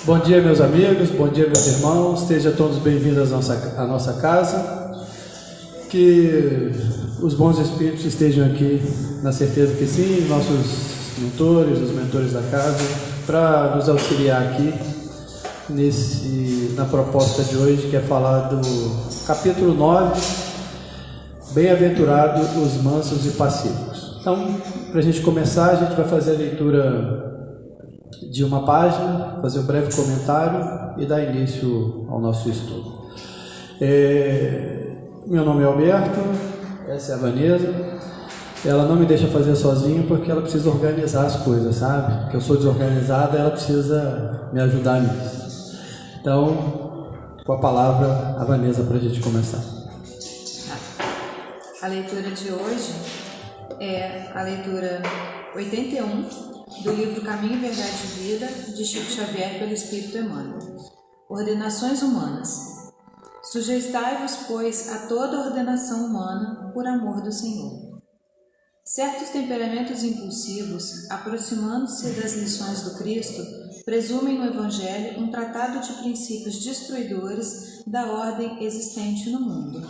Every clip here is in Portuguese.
Bom dia, meus amigos, bom dia, meus irmãos, sejam todos bem-vindos à nossa casa, que os bons espíritos estejam aqui, na certeza que sim, nossos mentores, os mentores da casa, para nos auxiliar aqui na proposta de hoje, que é falar do capítulo 9, Bem-aventurados os mansos e pacíficos. Então, para a gente começar, a gente vai fazer a leitura de uma página, fazer um breve comentário e dar início ao nosso estudo. Meu nome é Alberto, essa é a Vanessa. Ela não me deixa fazer sozinho porque ela precisa organizar as coisas, sabe? Porque eu sou desorganizada, ela precisa me ajudar nisso. Então, com a palavra, a Vanessa, para a gente começar. A leitura de hoje é a leitura 81 do livro Caminho, Verdade e Vida, de Chico Xavier, pelo Espírito Emmanuel. Ordenações humanas. Sujeitai-vos, pois, a toda ordenação humana, por amor do Senhor. Certos temperamentos impulsivos, aproximando-se das lições do Cristo, presumem no Evangelho um tratado de princípios destruidores da ordem existente no mundo.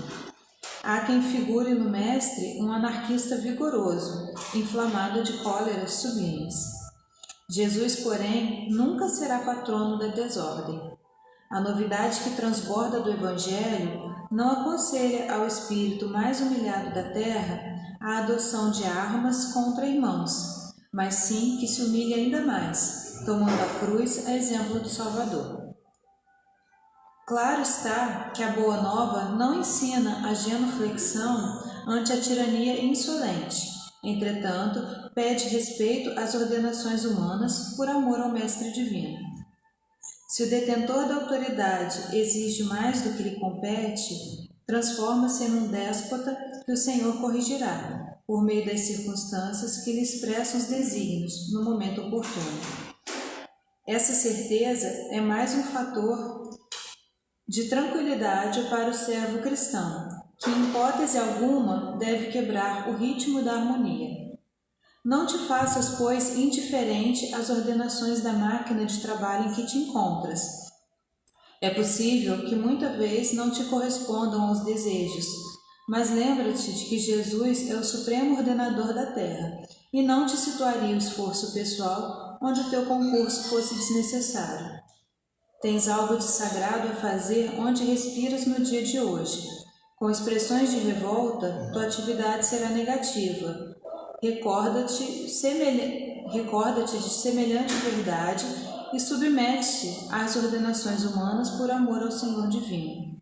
Há quem figure no Mestre um anarquista vigoroso, inflamado de cóleras sublimes. Jesus, porém, nunca será patrono da desordem. A novidade que transborda do Evangelho não aconselha ao espírito mais humilhado da terra a adoção de armas contra irmãos, mas sim que se humilhe ainda mais, tomando a cruz a exemplo do Salvador. Claro está que a Boa Nova não ensina a genuflexão ante a tirania insolente. Entretanto, pede respeito às ordenações humanas por amor ao Mestre Divino. Se o detentor da autoridade exige mais do que lhe compete, transforma-se em um déspota que o Senhor corrigirá, por meio das circunstâncias que lhe expressam os desígnios no momento oportuno. Essa certeza é mais um fator de tranquilidade para o servo cristão, que em hipótese alguma deve quebrar o ritmo da harmonia. Não te faças, pois, indiferente às ordenações da máquina de trabalho em que te encontras. É possível que muita vez não te correspondam aos desejos, mas lembra-te de que Jesus é o supremo ordenador da terra e não te situaria o esforço pessoal onde o teu concurso fosse desnecessário. Tens algo de sagrado a fazer onde respiras no dia de hoje. Com expressões de revolta, tua atividade será negativa. Recorda-te de semelhante verdade e submete-te às ordenações humanas por amor ao Senhor Divino.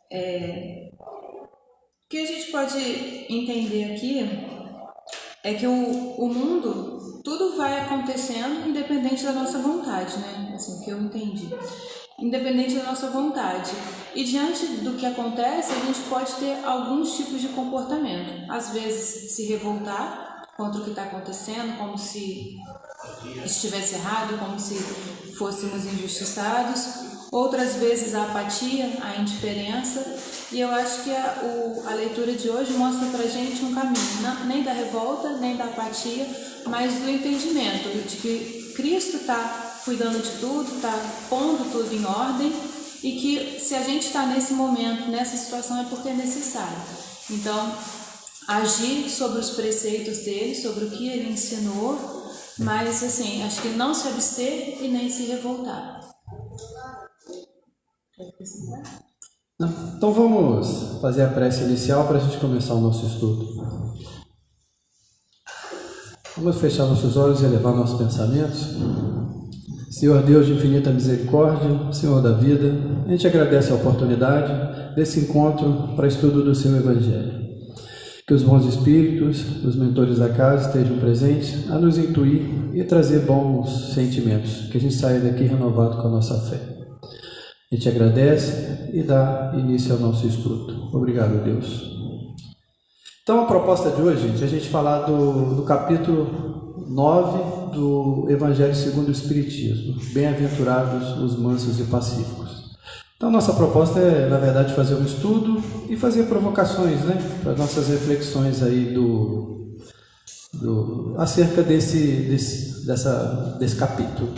O que a gente pode entender aqui é que o mundo, tudo vai acontecendo independente da nossa vontade, né? Assim, que eu entendi. Independente da nossa vontade. E diante do que acontece, a gente pode ter alguns tipos de comportamento. Às vezes, se revoltar contra o que está acontecendo, como se estivesse errado, como se fôssemos injustiçados. Outras vezes, a apatia, a indiferença. E eu acho que a leitura de hoje mostra pra gente um caminho, nem da revolta, nem da apatia, mas do entendimento de que Cristo está cuidando de tudo, está pondo tudo em ordem e que se a gente está nesse momento, nessa situação, é porque é necessário. Então, agir sobre os preceitos dele, sobre o que ele ensinou, mas assim, acho que não se abster e nem se revoltar. Então vamos fazer a prece inicial para a gente começar o nosso estudo. Vamos fechar nossos olhos e elevar nossos pensamentos. Senhor Deus de infinita misericórdia, Senhor da vida, a gente agradece a oportunidade desse encontro para estudo do Seu Evangelho. Que os bons espíritos, os mentores da casa estejam presentes a nos intuir e trazer bons sentimentos, que a gente saia daqui renovado com a nossa fé. A gente agradece e dá início ao nosso estudo. Obrigado, Deus. Então, a proposta de hoje, gente, é a gente falar do capítulo 9 do Evangelho segundo o Espiritismo. Bem-aventurados os mansos e pacíficos. Então, nossa proposta é, na verdade, fazer um estudo e fazer provocações, né, para nossas reflexões aí acerca desse capítulo.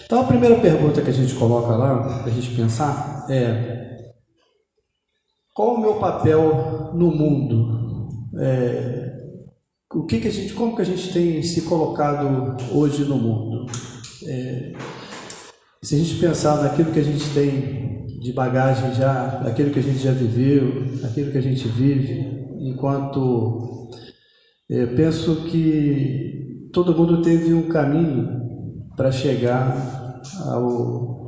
Então, a primeira pergunta que a gente coloca lá, para a gente pensar, é: qual o meu papel no mundo? Como que a gente tem se colocado hoje no mundo? Se a gente pensar naquilo que a gente tem de bagagem já, naquilo que a gente já viveu, naquilo que a gente vive, enquanto eu penso que todo mundo teve um caminho para chegar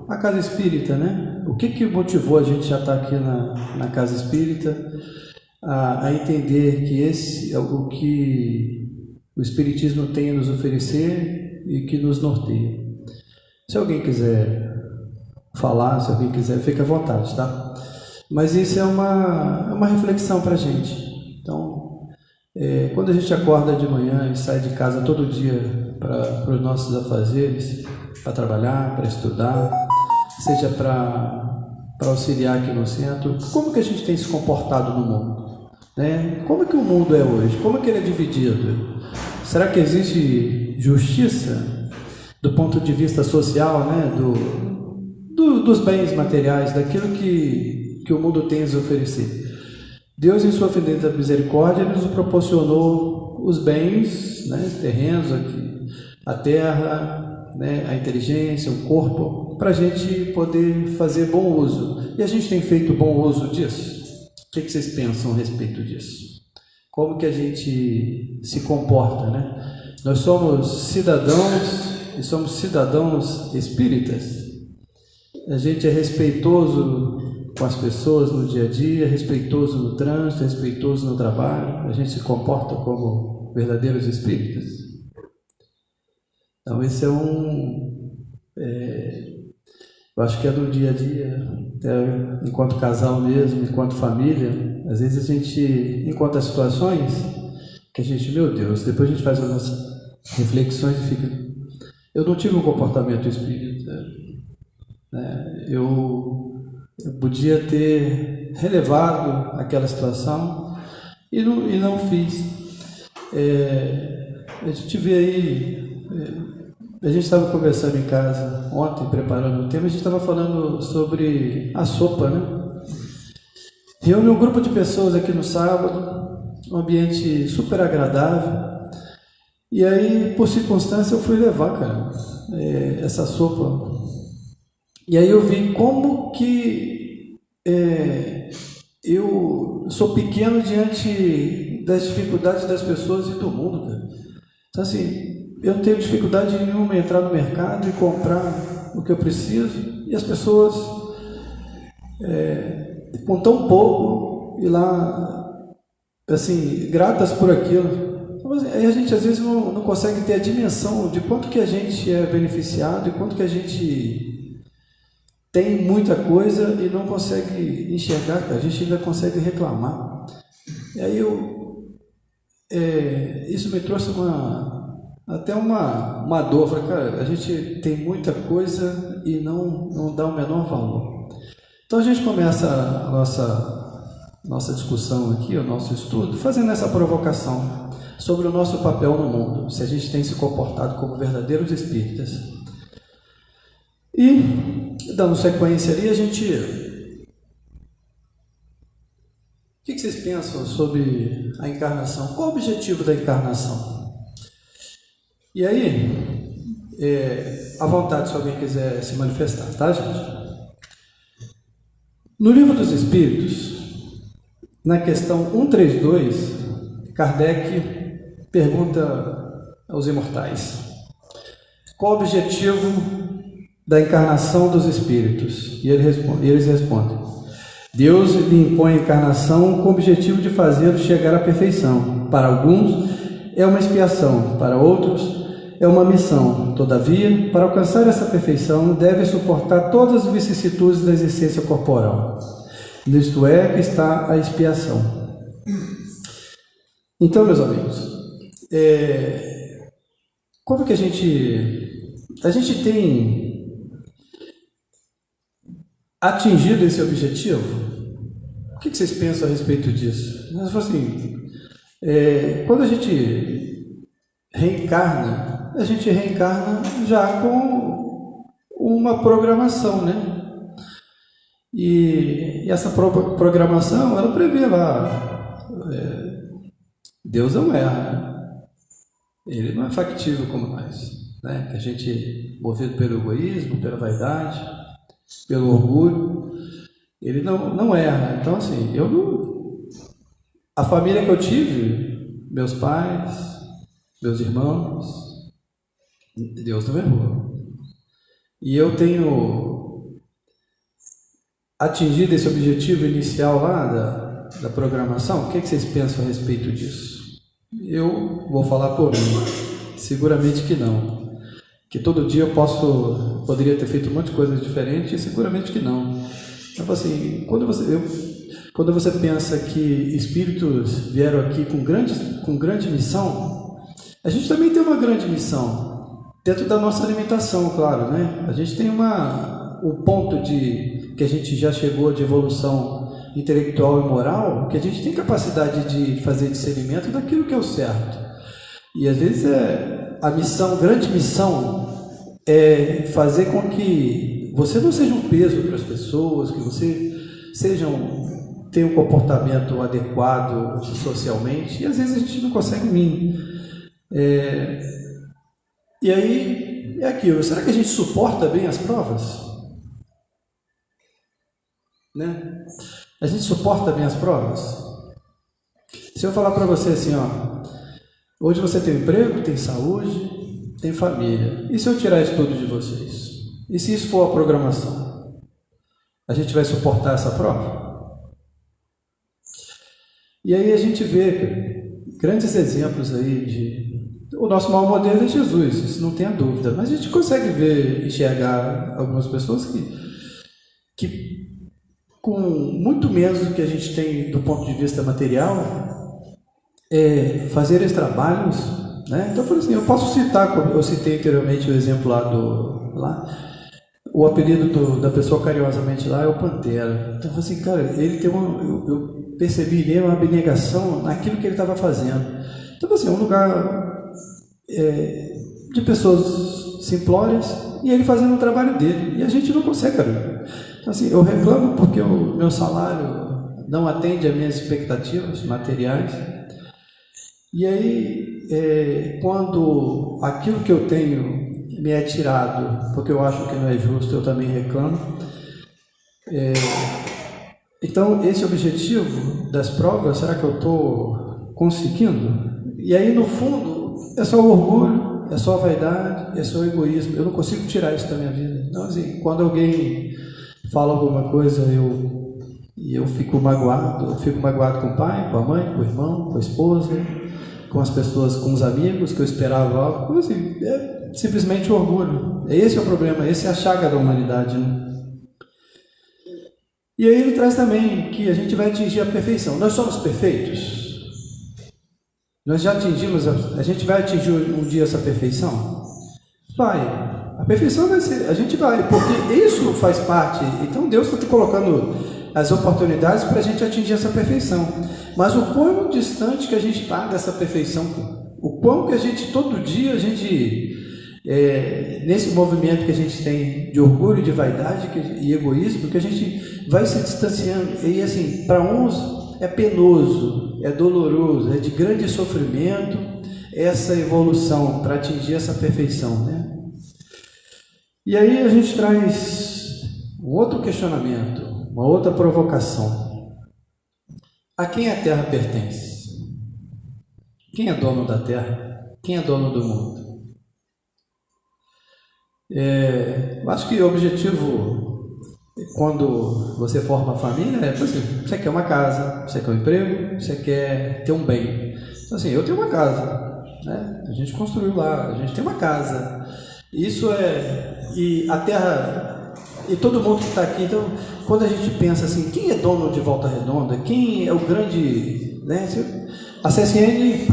à casa espírita, né? O que motivou a gente já estar aqui na casa espírita a entender que esse é o que o espiritismo tem a nos oferecer e que nos norteia? Se alguém quiser falar, se alguém quiser, fique à vontade, tá? Mas isso é uma reflexão para a gente. Então, quando a gente acorda de manhã e sai de casa todo dia para os nossos afazeres, para trabalhar, para estudar, seja para auxiliar aqui no centro, como que a gente tem se comportado no mundo? Né? Como é que o mundo é hoje? Como é que ele é dividido? Será que existe justiça do ponto de vista social, né? Dos bens materiais, daquilo que o mundo tem a nos oferecer? Deus, em sua infinita misericórdia, nos proporcionou os bens, né, terrenos, aqui, a terra, né, a inteligência, o corpo, para a gente poder fazer bom uso. E a gente tem feito bom uso disso? O que vocês pensam a respeito disso? Como que a gente se comporta, né? Nós somos cidadãos e somos cidadãos espíritas. A gente é respeitoso com as pessoas no dia a dia, respeitoso no trânsito, respeitoso no trabalho. A gente se comporta como verdadeiros espíritas. Então esse eu acho que é do dia a dia, até enquanto casal mesmo, enquanto família. Às vezes a gente encontra situações que a gente, meu Deus, depois a gente faz as nossas reflexões e fica: eu não tive um comportamento espírita, né? Eu podia ter relevado aquela situação e não fiz. A gente vê aí, a gente estava conversando em casa ontem, preparando o tema, a gente estava falando sobre a sopa, né? Reúne um grupo de pessoas aqui no sábado, um ambiente super agradável, e aí, por circunstância, eu fui levar, cara, essa sopa. E aí eu vi como que eu sou pequeno diante das dificuldades das pessoas e do mundo, cara. Então, assim, eu não tenho dificuldade nenhuma em entrar no mercado e comprar o que eu preciso, e as pessoas, com tão pouco, e lá, assim, gratas por aquilo. Aí a gente às vezes não consegue ter a dimensão de quanto que a gente é beneficiado e quanto que a gente tem muita coisa e não consegue enxergar, a gente ainda consegue reclamar. E aí isso me trouxe até uma dor. Eu falei, cara, a gente tem muita coisa e não dá o menor valor. Então a gente começa a nossa discussão aqui, o nosso estudo, fazendo essa provocação sobre o nosso papel no mundo, se a gente tem se comportado como verdadeiros espíritas. E, dando sequência ali, o que vocês pensam sobre a encarnação? Qual o objetivo da encarnação? E aí, à vontade, se alguém quiser se manifestar, tá, gente? No Livro dos Espíritos, na questão 132, Kardec pergunta aos imortais: qual o objetivo da encarnação dos espíritos? E eles respondem: Deus lhe impõe a encarnação com o objetivo de fazê-los chegar à perfeição. Para alguns é uma expiação, para outros é uma missão. Todavia, para alcançar essa perfeição, deve suportar todas as vicissitudes da existência corporal. Nisto é que está a expiação. Então, meus amigos, como que a gente tem atingido esse objetivo? O que vocês pensam a respeito disso? Mas, assim, quando a gente reencarna, a gente reencarna já com uma programação, né? E essa programação, ela prevê lá, Deus não erra, Ele não é factível como nós, né? Que a gente, movido pelo egoísmo, pela vaidade, pelo orgulho, Ele não erra. Então, assim, a família que eu tive, meus pais, meus irmãos, Deus não errou. E eu tenho atingido esse objetivo inicial lá da programação. O que vocês pensam a respeito disso? Eu vou falar por mim. Seguramente que não. Que todo dia eu poderia ter feito um monte de coisas diferentes, e seguramente que não. Então, assim, quando você pensa que espíritos vieram aqui com grande missão, a gente também tem uma grande missão, dentro da nossa limitação, claro, né? A gente tem o ponto que a gente já chegou de evolução intelectual e moral, que a gente tem capacidade de fazer discernimento daquilo que é o certo. E às vezes a grande missão é fazer com que você não seja um peso para as pessoas, que você tenha um comportamento adequado socialmente, e às vezes a gente não consegue vir. E aí é aquilo, será que a gente suporta bem as provas? Né? A gente suporta bem as provas? Se eu falar para você assim, hoje você tem emprego, tem saúde, tem família, e se eu tirar isso tudo de vocês? E se isso for a programação? A gente vai suportar essa prova? E aí a gente vê grandes exemplos aí o nosso maior modelo é Jesus, isso não tenha dúvida, mas a gente consegue enxergar algumas pessoas que com muito menos do que a gente tem do ponto de vista material, fazer esses trabalhos, né? Então, eu falei assim, eu citei anteriormente o exemplo o apelido da pessoa carinhosamente lá é o Pantera. Então, eu falei assim, cara, ele tem eu percebi nele uma abnegação naquilo que ele estava fazendo. Então, assim, é um lugar de pessoas simplórias e ele fazendo o trabalho dele, e a gente não consegue, cara. Então, assim, eu reclamo porque o meu salário não atende às minhas expectativas materiais. E aí, quando aquilo que eu tenho me é tirado, porque eu acho que não é justo, eu também reclamo. Então, esse objetivo das provas, será que eu estou conseguindo? E aí, no fundo, é só o orgulho, é só a vaidade, é só o egoísmo. Eu não consigo tirar isso da minha vida. Então, assim, quando alguém fala alguma coisa e eu fico magoado com o pai, com a mãe, com o irmão, com a esposa, com as pessoas, com os amigos que eu esperava algo, assim, é simplesmente o orgulho. Esse é o problema, essa é a chaga da humanidade, né? E aí ele traz também que a gente vai atingir a perfeição. Nós somos perfeitos? Nós já atingimos, a gente vai atingir um dia essa perfeição? Vai. A perfeição vai ser, a gente vai, porque isso faz parte. Então Deus está colocando as oportunidades para a gente atingir essa perfeição. Mas o quão distante que a gente está dessa perfeição, o quão que a gente, todo dia, nesse movimento que a gente tem de orgulho, de vaidade e egoísmo, que a gente vai se distanciando. E assim, para uns é penoso, é doloroso, é de grande sofrimento essa evolução para atingir essa perfeição, né? E aí a gente traz um outro questionamento, uma outra provocação. A quem a Terra pertence? Quem é dono da Terra? Quem é dono do mundo? Acho que o objetivo, quando você forma a família, é assim, você quer uma casa, você quer um emprego, você quer ter um bem. Então, assim, eu tenho uma casa, né? A gente construiu lá, a gente tem uma casa. Isso e a Terra, e todo mundo que está aqui. Então, quando a gente pensa assim, quem é dono de Volta Redonda? Quem é o grande, né? A CSN,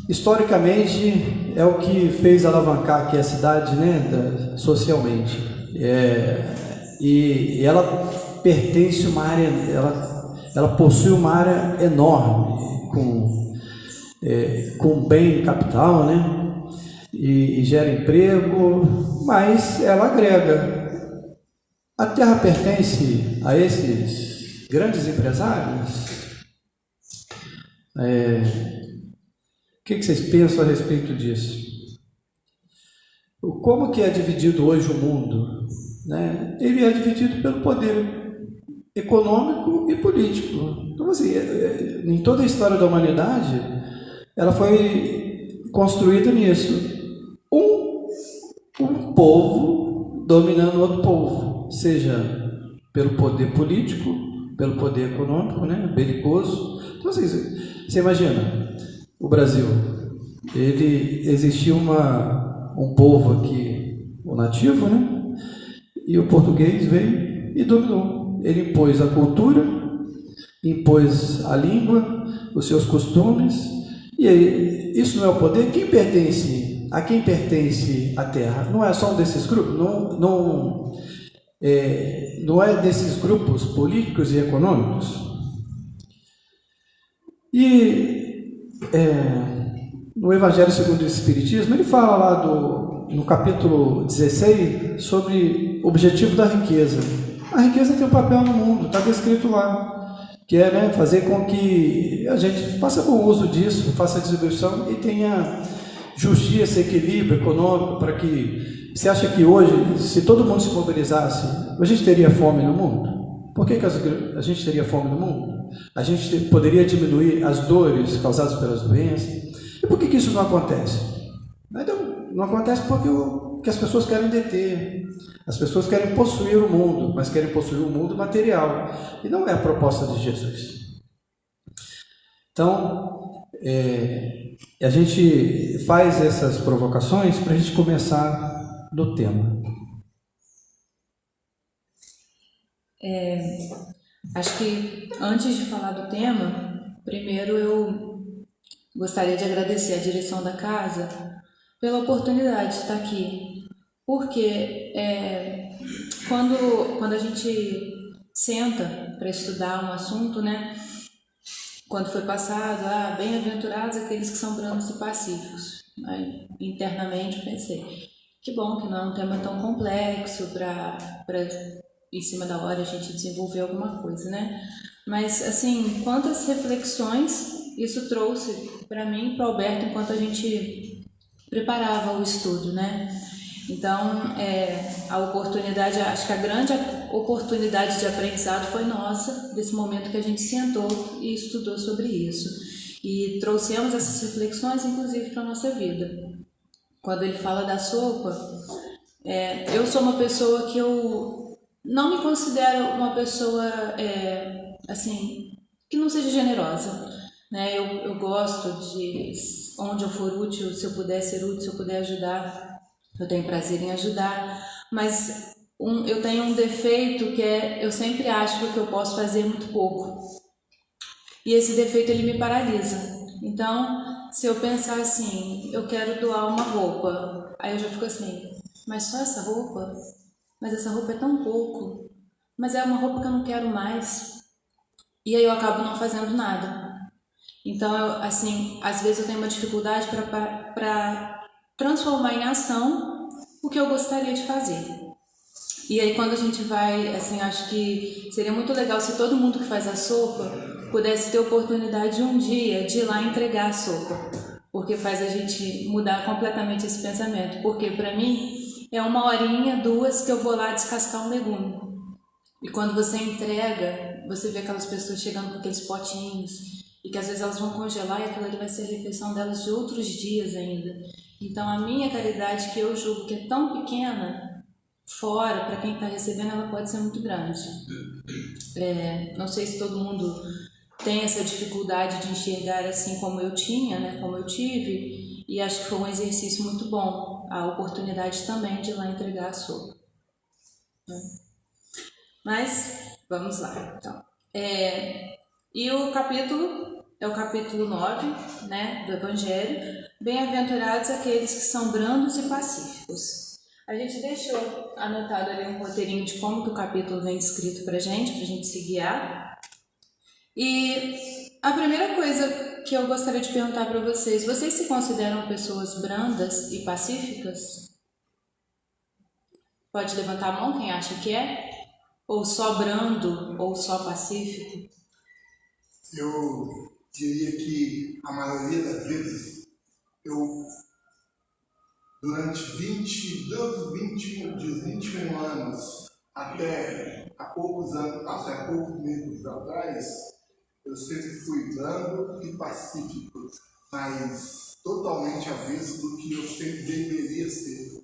historicamente, é o que fez alavancar aqui a cidade, né, socialmente. E ela pertence a uma área, ela possui uma área enorme, com com bem capital, né? E gera emprego, mas ela agrega. A terra pertence a esses grandes empresários? O que vocês pensam a respeito disso? Como que é dividido hoje o mundo? Né? Ele é dividido pelo poder econômico e político. Então, assim, em toda a história da humanidade, ela foi construída nisso. Um povo dominando outro povo, seja pelo poder político, pelo poder econômico, né, belicoso. Então, assim, você imagina, o Brasil, existia um povo aqui, o nativo, né, e o português veio e dominou. Ele impôs a cultura, impôs a língua, os seus costumes, e aí, isso não é o poder? A quem pertence a terra? Não é só um desses grupos? Não é desses grupos políticos e econômicos? E no Evangelho segundo o Espiritismo, ele fala lá no capítulo 16 sobre o objetivo da riqueza. A riqueza tem um papel no mundo, está descrito lá, que é, né, fazer com que a gente faça bom uso disso, faça a distribuição e tenha justiça, equilíbrio econômico, para que... Você acha que hoje, se todo mundo se mobilizasse, a gente teria fome no mundo? Por que a gente teria fome no mundo? A gente poderia diminuir as dores causadas pelas doenças? E por que isso não acontece? Não acontece porque as pessoas querem deter, as pessoas querem possuir o mundo, mas querem possuir o mundo material, e não é a proposta de Jesus. Então, a gente faz essas provocações para a gente começar no tema. Acho que antes de falar do tema, primeiro eu gostaria de agradecer a direção da casa pela oportunidade de estar aqui, porque quando a gente senta para estudar um assunto, né? Quando foi passado, bem-aventurados aqueles que são brandos e pacíficos. Aí, internamente eu pensei, que bom que não é um tema tão complexo para em cima da hora a gente desenvolver alguma coisa, né? Mas, assim, quantas reflexões isso trouxe para mim e para o Alberto enquanto a gente preparava o estudo, né? Então, a oportunidade, acho que a grande oportunidade de aprendizado foi nossa, desse momento que a gente sentou e estudou sobre isso. E trouxemos essas reflexões, inclusive, para a nossa vida. Quando ele fala da sopa, eu sou uma pessoa que eu não me considero uma pessoa, assim, que não seja generosa. Né? Eu gosto de, onde eu for útil, se eu puder ser útil, se eu puder ajudar, eu tenho prazer em ajudar, mas eu tenho um defeito que eu sempre acho que o que eu posso fazer é muito pouco. E esse defeito ele me paralisa. Então, se eu pensar assim, eu quero doar uma roupa, aí eu já fico assim, mas só essa roupa? Mas essa roupa é tão pouco. Mas é uma roupa que eu não quero mais. E aí eu acabo não fazendo nada. Então, assim, às vezes eu tenho uma dificuldade para transformar em ação o que eu gostaria de fazer. E aí quando a gente vai, assim, acho que seria muito legal se todo mundo que faz a sopa pudesse ter oportunidade um dia de ir lá entregar a sopa, porque faz a gente mudar completamente esse pensamento, porque para mim é 1 horinha, 2 que eu vou lá descascar um legume. E quando você entrega, você vê aquelas pessoas chegando com aqueles potinhos, e que às vezes elas vão congelar e aquilo ali vai ser a refeição delas de outros dias ainda. Então a minha caridade, que eu julgo que é tão pequena, fora, para quem está recebendo, ela pode ser muito grande. Não sei se todo mundo tem essa dificuldade de enxergar assim como eu tinha, né, como eu tive, e acho que foi um exercício muito bom, a oportunidade também de ir lá entregar a sopa. Mas, vamos lá, então. E o capítulo é o capítulo 9, né, do Evangelho. Bem-aventurados aqueles que são brandos e pacíficos. A gente deixou anotado ali um roteirinho de como que o capítulo vem descrito pra gente se guiar. E a primeira coisa que eu gostaria de perguntar para vocês. Vocês se consideram pessoas brandas e pacíficas? Pode levantar a mão quem acha que é? Ou só brando, ou só pacífico? Eu diria que a maioria das vezes durante 21 anos, até poucos meses atrás, eu sempre fui brando e pacífico, mas totalmente avesso do que eu sempre deveria ser.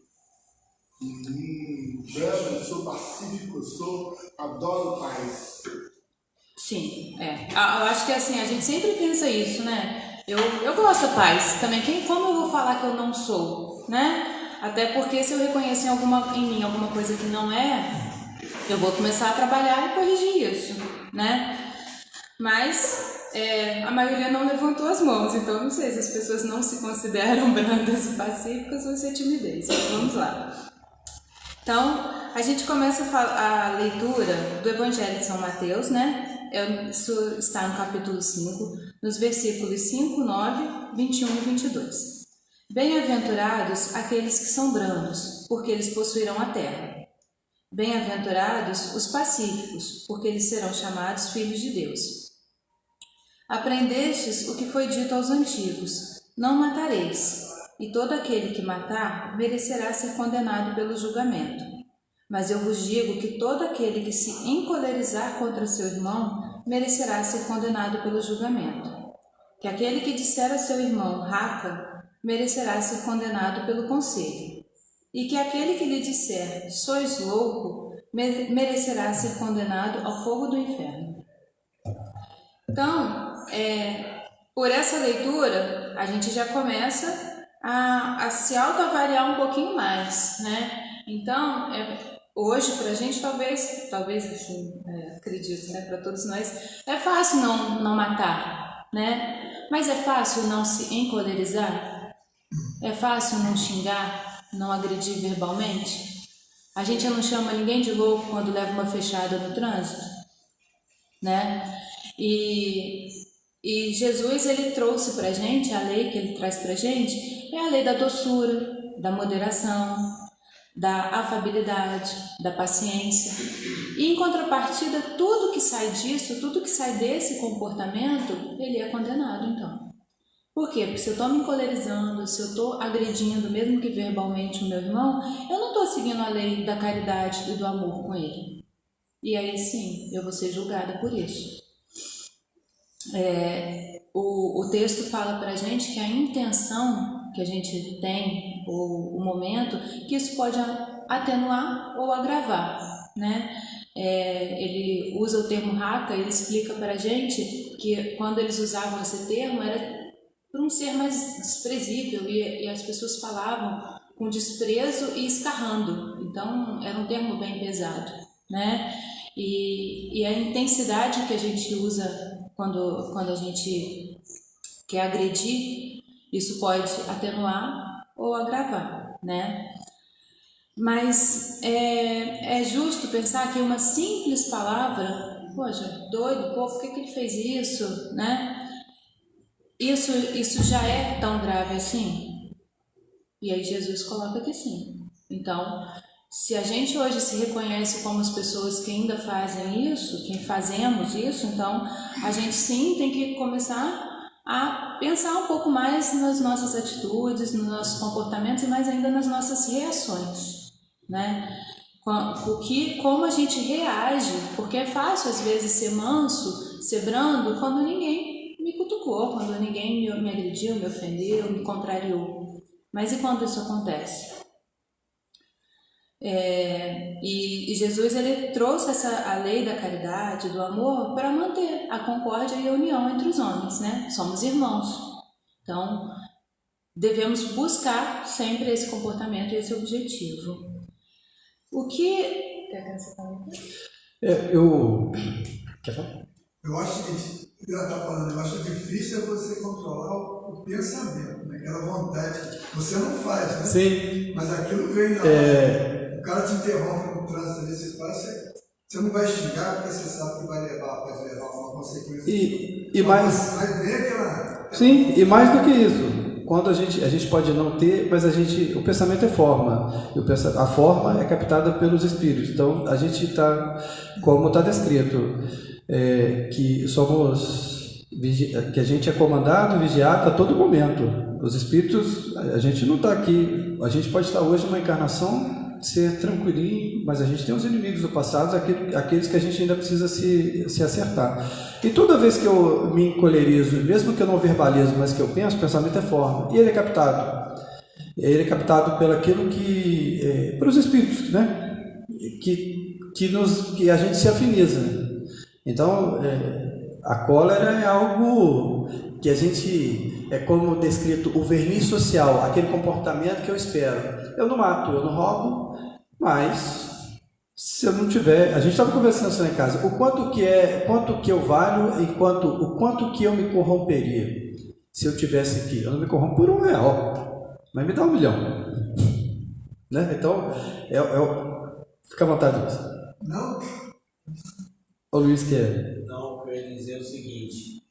Brando, eu sou pacífico, adoro paz. Sim, Eu acho que assim, a gente sempre pensa isso, né? Eu gosto da paz também. Como eu vou falar que eu não sou, né? Até porque se eu reconhecer em mim alguma coisa que não é, eu vou começar a trabalhar e corrigir isso, né? Mas a maioria não levantou as mãos, então não sei se as pessoas não se consideram brandas e pacíficas ou se é timidez. Mas vamos lá. Então, a gente começa a leitura do Evangelho de São Mateus, né? Isso está no capítulo 5, nos versículos 5, 9, 21 e 22. Bem-aventurados aqueles que são brandos, porque eles possuirão a terra. Bem-aventurados os pacíficos, porque eles serão chamados filhos de Deus. Aprendestes o que foi dito aos antigos: não matareis, e todo aquele que matar merecerá ser condenado pelo julgamento. Mas eu vos digo que todo aquele que se encolerizar contra seu irmão merecerá ser condenado pelo julgamento. Que aquele que disser a seu irmão, raca, merecerá ser condenado pelo conselho. E que aquele que lhe disser, sois louco, merecerá ser condenado ao fogo do inferno. Então, por essa leitura, a gente já começa a se autoavaliar um pouquinho mais, né? Então, hoje, pra gente, talvez assim, acredito, né, para todos nós, é fácil não matar, né? Mas é fácil não se encolerizar? É fácil não xingar, não agredir verbalmente? A gente não chama ninguém de louco quando leva uma fechada no trânsito, né? E Jesus, ele trouxe pra gente, a lei que ele traz pra gente, é a lei da doçura, da moderação, da afabilidade, da paciência. E em contrapartida, tudo que sai disso, tudo que sai desse comportamento, ele é condenado, então. Por quê? Porque se eu estou me encolerizando, se eu estou agredindo, mesmo que verbalmente, o meu irmão, eu não estou seguindo a lei da caridade e do amor com ele. E aí sim, eu vou ser julgada por isso. O texto fala pra gente que a intenção que a gente tem, o momento, que isso pode atenuar ou agravar, né? Ele usa o termo raca, ele explica pra gente que quando eles usavam esse termo era por um ser mais desprezível e as pessoas falavam com desprezo e escarrando, então era um termo bem pesado, né? E a intensidade que a gente usa quando a gente quer agredir, isso pode atenuar ou agravar, né? Mas é justo pensar que uma simples palavra, poxa, doido, pô, por que ele fez isso, né? Isso já é tão grave assim? E aí Jesus coloca que sim. Então, se a gente hoje se reconhece como as pessoas que ainda fazem isso, que fazemos isso, então a gente sim tem que começar a pensar um pouco mais nas nossas atitudes, nos nossos comportamentos e mais ainda nas nossas reações, né? Como a gente reage, porque é fácil às vezes ser manso, ser brando, quando ninguém me cutucou, quando ninguém me agrediu, me ofendeu, me contrariou. Mas e quando isso acontece? E Jesus, ele trouxe a lei da caridade, do amor, para manter a concórdia e a união entre os homens, né? Somos irmãos. Então, devemos buscar sempre esse comportamento e esse objetivo. O que... Quer você falar? Quer falar? Eu acho que eu acho difícil você controlar o pensamento, né? Aquela vontade. Você não faz, né? Sim. Mas aquilo vem na hora. O cara te interrompe no trânsito ali, você não vai xingar porque você sabe que pode levar alguma consequência. Mas vem aquela Sim, e mais do que isso. Quando a gente pode não ter, mas o pensamento é forma, e a forma é captada pelos espíritos. Então a gente está, como está descrito, que a gente é comandado, vigiado a todo momento. Os espíritos, a gente não está aqui, a gente pode estar hoje numa encarnação, ser tranquilinho, mas a gente tem os inimigos do passado, aqueles que a gente ainda precisa se acertar. E toda vez que eu me encolerizo, mesmo que eu não verbalizo, mas que eu penso, o pensamento é forma, e ele é captado. Ele é captado pelos espíritos, né? Que a gente se afiniza. Então, a cólera é algo que a gente, é como descrito, o verniz social, aquele comportamento que eu espero. Eu não mato, eu não roubo, mas se eu não tiver, a gente estava conversando isso lá em casa, quanto que eu valho e o quanto que eu me corromperia se eu tivesse aqui. Eu não me corrompo por R$1, mas me dá 1 milhão, né? Então, fica à vontade disso. Não? O Luiz quer. Não, eu ia dizer o seguinte,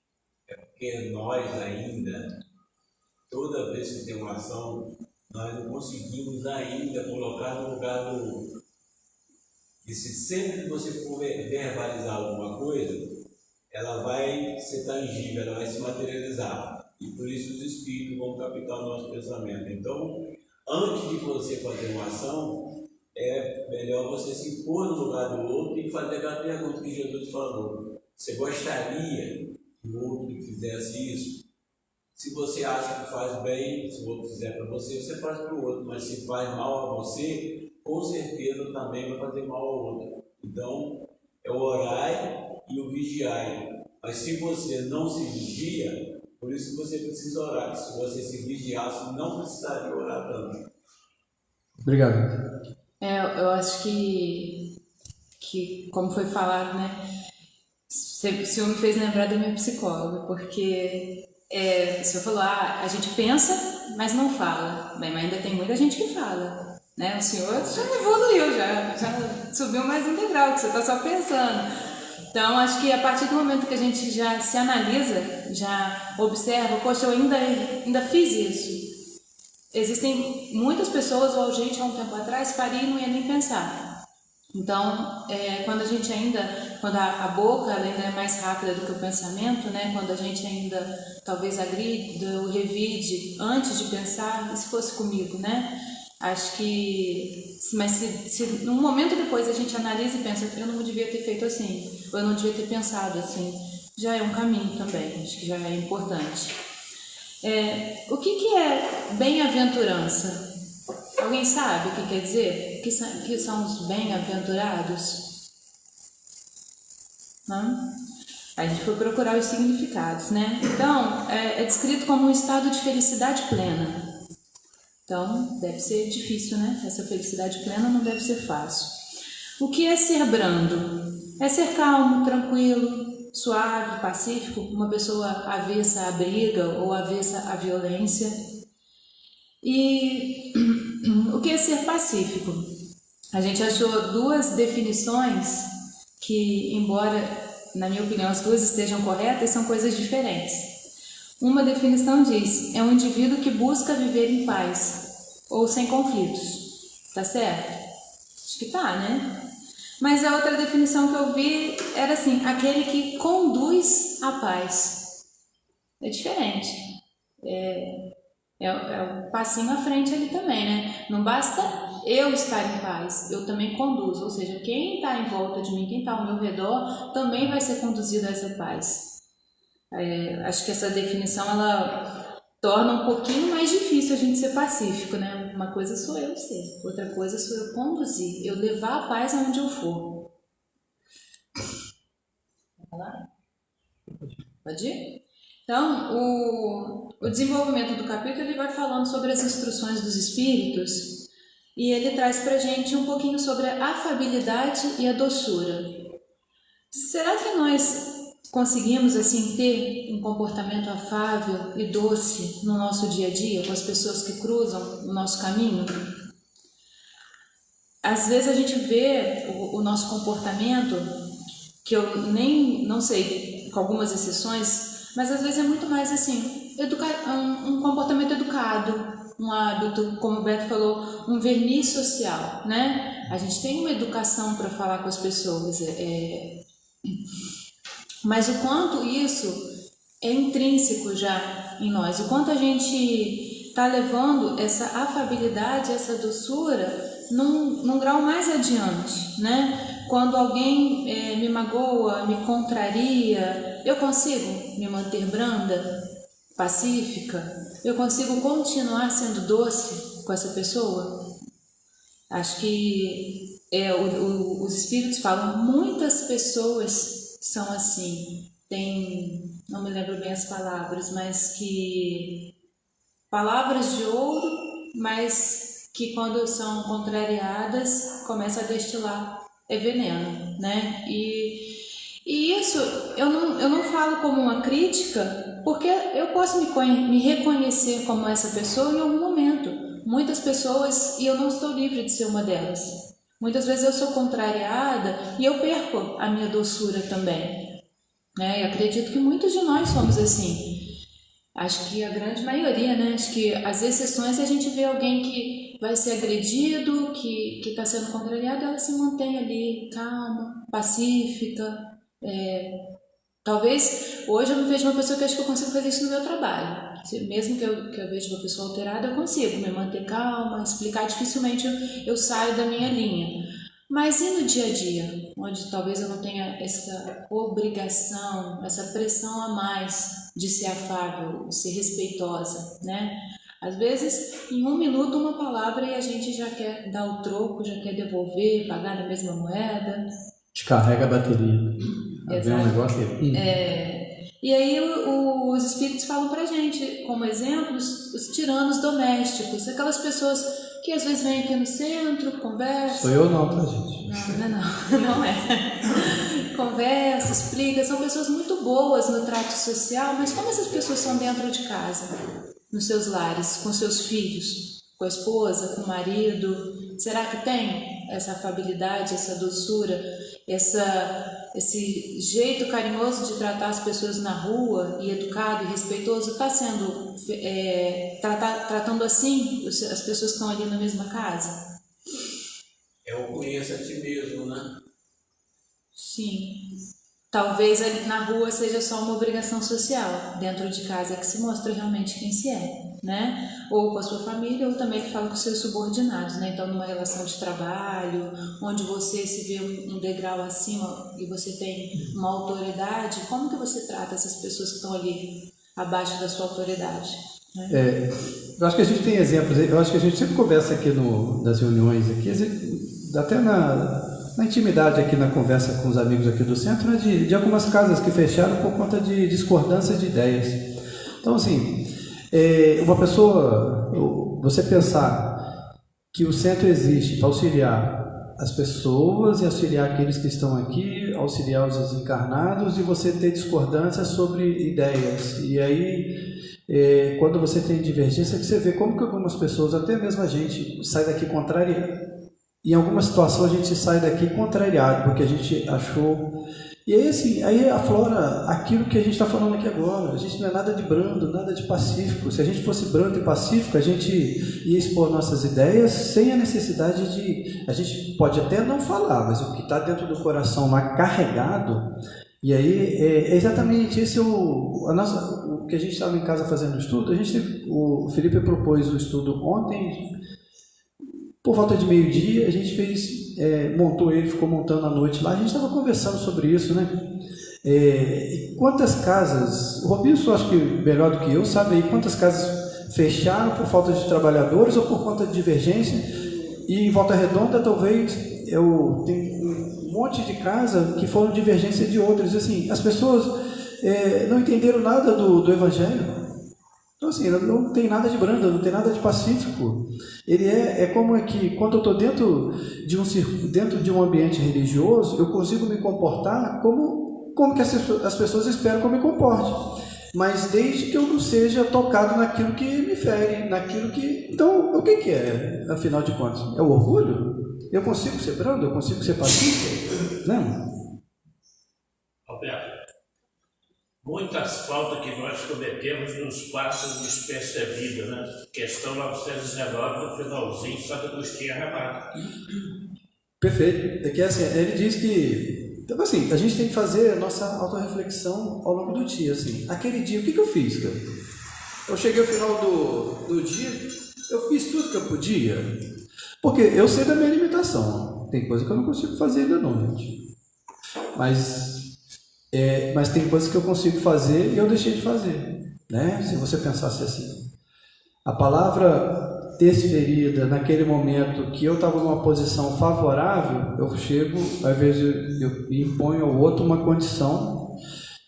é porque nós ainda, toda vez que tem uma ação, nós não conseguimos ainda colocar no lugar do outro. E se sempre que você for verbalizar alguma coisa, ela vai ser tangível, ela vai se materializar. E por isso os espíritos vão captar o nosso pensamento. Então, antes de você fazer uma ação, é melhor você se pôr no lugar do outro e fazer aquela pergunta que Jesus falou. Você gostaria que o outro fizesse isso? Se você acha que faz bem, se o outro fizer para você, você faz para o outro. Mas se faz mal a você, com certeza também vai fazer mal ao outro. Então, é o orai e o vigiai. Mas se você não se vigia, por isso que você precisa orar. Se você se vigiasse, não precisaria orar tanto. Obrigado. Eu acho que como foi falado, né? O senhor me fez lembrar da minha psicóloga, porque o senhor falou, a gente pensa, mas não fala. Bem, mas ainda tem muita gente que fala, né? O senhor já evoluiu, já subiu mais um degrau, que você está só pensando. Então, acho que a partir do momento que a gente já se analisa, já observa, poxa, eu ainda fiz isso. Existem muitas pessoas, ou a gente há um tempo atrás, faria e não ia nem pensar. Então, quando a boca ela ainda é mais rápida do que o pensamento, né? Quando a gente ainda talvez agrida ou revide antes de pensar, e se fosse comigo, né? Acho que, mas se num momento depois a gente analisa e pensa, eu não devia ter feito assim, ou eu não devia ter pensado assim, já é um caminho também, acho que já é importante. O que é bem-aventurança? Alguém sabe o que quer dizer? O que são os bem-aventurados? Não? A gente foi procurar os significados, né? Então, é descrito como um estado de felicidade plena. Então, deve ser difícil, né? Essa felicidade plena não deve ser fácil. O que é ser brando? É ser calmo, tranquilo, suave, pacífico, uma pessoa avessa à briga ou avessa à violência. E o que é ser pacífico? A gente achou 2 definições que, embora, na minha opinião, as 2 estejam corretas, são coisas diferentes. Uma definição diz, é um indivíduo que busca viver em paz ou sem conflitos. Tá certo? Acho que tá, né? Mas a outra definição que eu vi era assim, aquele que conduz a paz. É diferente. É um passinho à frente ali também, né? Não basta eu estar em paz, eu também conduzo. Ou seja, quem está em volta de mim, quem está ao meu redor, também vai ser conduzido a essa paz. Acho que essa definição, ela torna um pouquinho mais difícil a gente ser pacífico, né? Uma coisa sou eu ser, outra coisa sou eu conduzir, eu levar a paz aonde eu for. Vamos lá? Pode ir? Então, o desenvolvimento do capítulo ele vai falando sobre as instruções dos espíritos e ele traz para a gente um pouquinho sobre a afabilidade e a doçura. Será que nós conseguimos assim ter um comportamento afável e doce no nosso dia a dia com as pessoas que cruzam o nosso caminho? Às vezes a gente vê o nosso comportamento, que eu nem não sei, com algumas exceções, mas às vezes é muito mais assim, um comportamento educado, um hábito, como o Beto falou, um verniz social, né? A gente tem uma educação para falar com as pessoas, mas o quanto isso é intrínseco já em nós, o quanto a gente está levando essa afabilidade, essa doçura num grau mais adiante, né? Quando alguém me magoa, me contraria, eu consigo me manter branda, pacífica? Eu consigo continuar sendo doce com essa pessoa? Acho que os espíritos falam, muitas pessoas são assim, não me lembro bem as palavras, mas que palavras de ouro, mas que quando são contrariadas começa a destilar veneno, né? E isso eu não falo como uma crítica, porque eu posso me reconhecer como essa pessoa em algum momento. Muitas pessoas, e eu não estou livre de ser uma delas. Muitas vezes eu sou contrariada e eu perco a minha doçura também, né? E acredito que muitos de nós somos assim. Acho que a grande maioria, né? Acho que as exceções a gente vê alguém que vai ser agredido, que está sendo contrariado, ela se mantém ali calma, pacífica. Talvez hoje eu não vejo uma pessoa que acho que eu consigo fazer isso no meu trabalho. Mesmo que eu veja uma pessoa alterada, eu consigo me manter calma, explicar. Dificilmente eu saio da minha linha. Mas e no dia a dia, onde talvez eu não tenha essa obrigação, essa pressão a mais de ser afável, ser respeitosa, né? Às vezes, em 1 minuto, uma palavra e a gente já quer dar o troco, já quer devolver, pagar na mesma moeda. Descarrega a bateria. Vem um negócio aqui. E aí os espíritos falam pra gente, como exemplos, os tiranos domésticos, aquelas pessoas que às vezes vêm aqui no centro, conversam. Sou eu não, tá, gente? Não é. Conversa, explica, são pessoas muito boas no trato social, mas como essas pessoas são dentro de casa, nos seus lares, com seus filhos, com a esposa, com o marido? Será que tem essa afabilidade, essa doçura, esse jeito carinhoso de tratar as pessoas na rua, e educado e respeitoso, está sendo tratando assim as pessoas que estão ali na mesma casa? Eu conheço a ti mesmo, né? Sim. Talvez ali na rua seja só uma obrigação social, dentro de casa é que se mostra realmente quem se é, né? Ou com a sua família, ou também que fala com os seus subordinados, né? Então, numa relação de trabalho, onde você se vê um degrau acima e você tem uma autoridade, como que você trata essas pessoas que estão ali abaixo da sua autoridade? Né? Eu acho que a gente tem exemplos, eu acho que a gente sempre conversa aqui das reuniões, aqui, até na intimidade aqui na conversa com os amigos aqui do centro, né, de algumas casas que fecharam por conta de discordância de ideias. Então, assim, uma pessoa, você pensar que o centro existe para auxiliar as pessoas e auxiliar aqueles que estão aqui, auxiliar os desencarnados, e você ter discordância sobre ideias. E aí, quando você tem divergência, que você vê como que algumas pessoas, até mesmo a gente, sai daqui contrariado. Em alguma situação a gente sai daqui contrariado, porque a gente achou... E aí, assim, aí aflora aquilo que a gente está falando aqui agora. A gente não é nada de brando, nada de pacífico. Se a gente fosse brando e pacífico, a gente ia expor nossas ideias sem a necessidade de... A gente pode até não falar, mas o que está dentro do coração lá carregado... E aí, é exatamente esse o que a gente estava em casa fazendo o estudo. O Felipe propôs o estudo ontem... Por volta de meio-dia, a gente montou ele, ficou montando à noite lá, a gente estava conversando sobre isso, né? Quantas casas, o Robinson, acho que melhor do que eu, sabe aí quantas casas fecharam por falta de trabalhadores ou por conta de divergência, e em Volta Redonda, talvez, tem um monte de casas que foram divergência de outras. Assim, as pessoas não entenderam nada do Evangelho. Então, assim, não tem nada de brando, não tem nada de pacífico. Ele como que quando eu estou dentro de um ambiente religioso, eu consigo me comportar como que as pessoas esperam que eu me comporte. Mas desde que eu não seja tocado naquilo que me fere, naquilo que... Então, o que é, afinal de contas? É o orgulho? Eu consigo ser brando? Eu consigo ser pacífico? Não. Alberto, muitas faltas que nós cometemos nos passam despercebidas, né? Questão 919, no finalzinho, Santo Agostinho arrebata. Perfeito. É que assim, ele diz que, então, assim, a gente tem que fazer a nossa autorreflexão ao longo do dia. Assim, aquele dia, o que eu fiz, cara? Eu cheguei ao final do dia, eu fiz tudo que eu podia, porque eu sei da minha limitação. Tem coisa que eu não consigo fazer ainda à noite, mas tem coisas que eu consigo fazer e eu deixei de fazer, né? Se você pensasse assim, a palavra desferida naquele momento que eu estava numa posição favorável, eu chego, ao invés de eu imponho ao outro uma condição.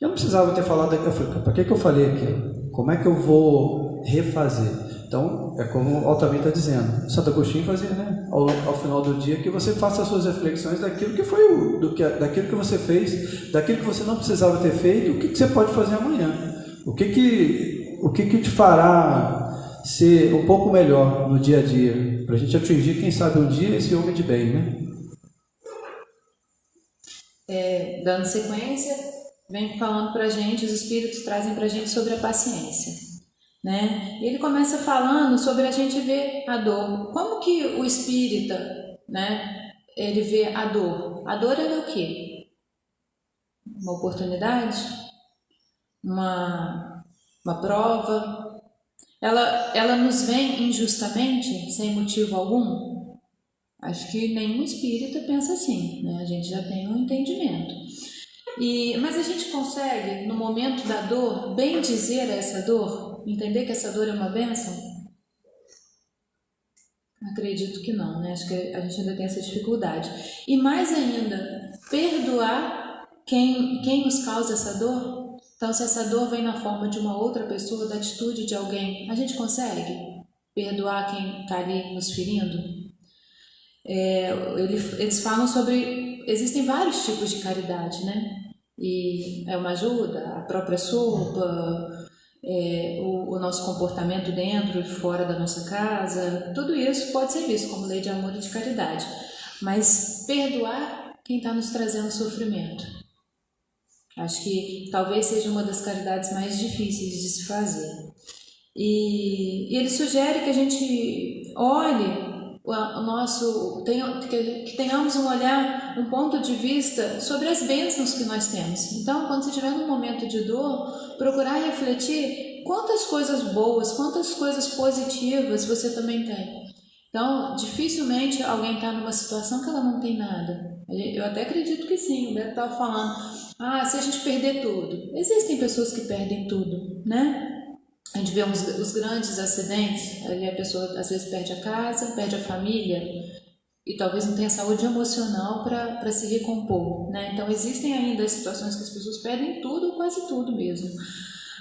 Eu não precisava ter falado aqui. Eu falei, para que eu falei aquilo? Como é que eu vou refazer? Então, é como o Altamir está dizendo, Santo Agostinho fazia, né? Ao final do dia, que você faça as suas reflexões daquilo que foi daquilo que você fez, daquilo que você não precisava ter feito, o que você pode fazer amanhã, o que te fará ser um pouco melhor no dia a dia, para a gente atingir, quem sabe um dia, esse homem de bem, né? Dando sequência, vem falando para a gente, os espíritos trazem para a gente sobre a paciência. Né? Ele começa falando sobre a gente ver a dor. Como que o espírita, né, ele vê a dor? A dor é o quê? Uma oportunidade? Uma prova? Ela nos vem injustamente, sem motivo algum? Acho que nenhum espírita pensa assim, né? A gente já tem um entendimento. Mas a gente consegue, no momento da dor, bem dizer a essa dor? Entender que essa dor é uma bênção? Acredito que não, né? Acho que a gente ainda tem essa dificuldade. E mais ainda, perdoar quem nos causa essa dor? Então, se essa dor vem na forma de uma outra pessoa, da atitude de alguém, a gente consegue perdoar quem está ali nos ferindo? Eles falam sobre... Existem vários tipos de caridade, né? E é uma ajuda, a própria sopa... o nosso comportamento dentro e fora da nossa casa, tudo isso pode ser visto como lei de amor e de caridade, mas perdoar quem está nos trazendo sofrimento, acho que talvez seja uma das caridades mais difíceis de se fazer. E ele sugere que a gente olhe que tenhamos um olhar, um ponto de vista sobre as bênçãos que nós temos. Então, quando você estiver num momento de dor, procurar refletir quantas coisas boas, quantas coisas positivas você também tem. Então, dificilmente alguém está numa situação que ela não tem nada. Eu até acredito que sim, o Beto estava falando, se a gente perder tudo. Existem pessoas que perdem tudo, né? A gente vê os grandes acidentes, ali a pessoa às vezes perde a casa, perde a família e talvez não tenha saúde emocional para se recompor, né? Então existem ainda situações que as pessoas perdem tudo, quase tudo mesmo.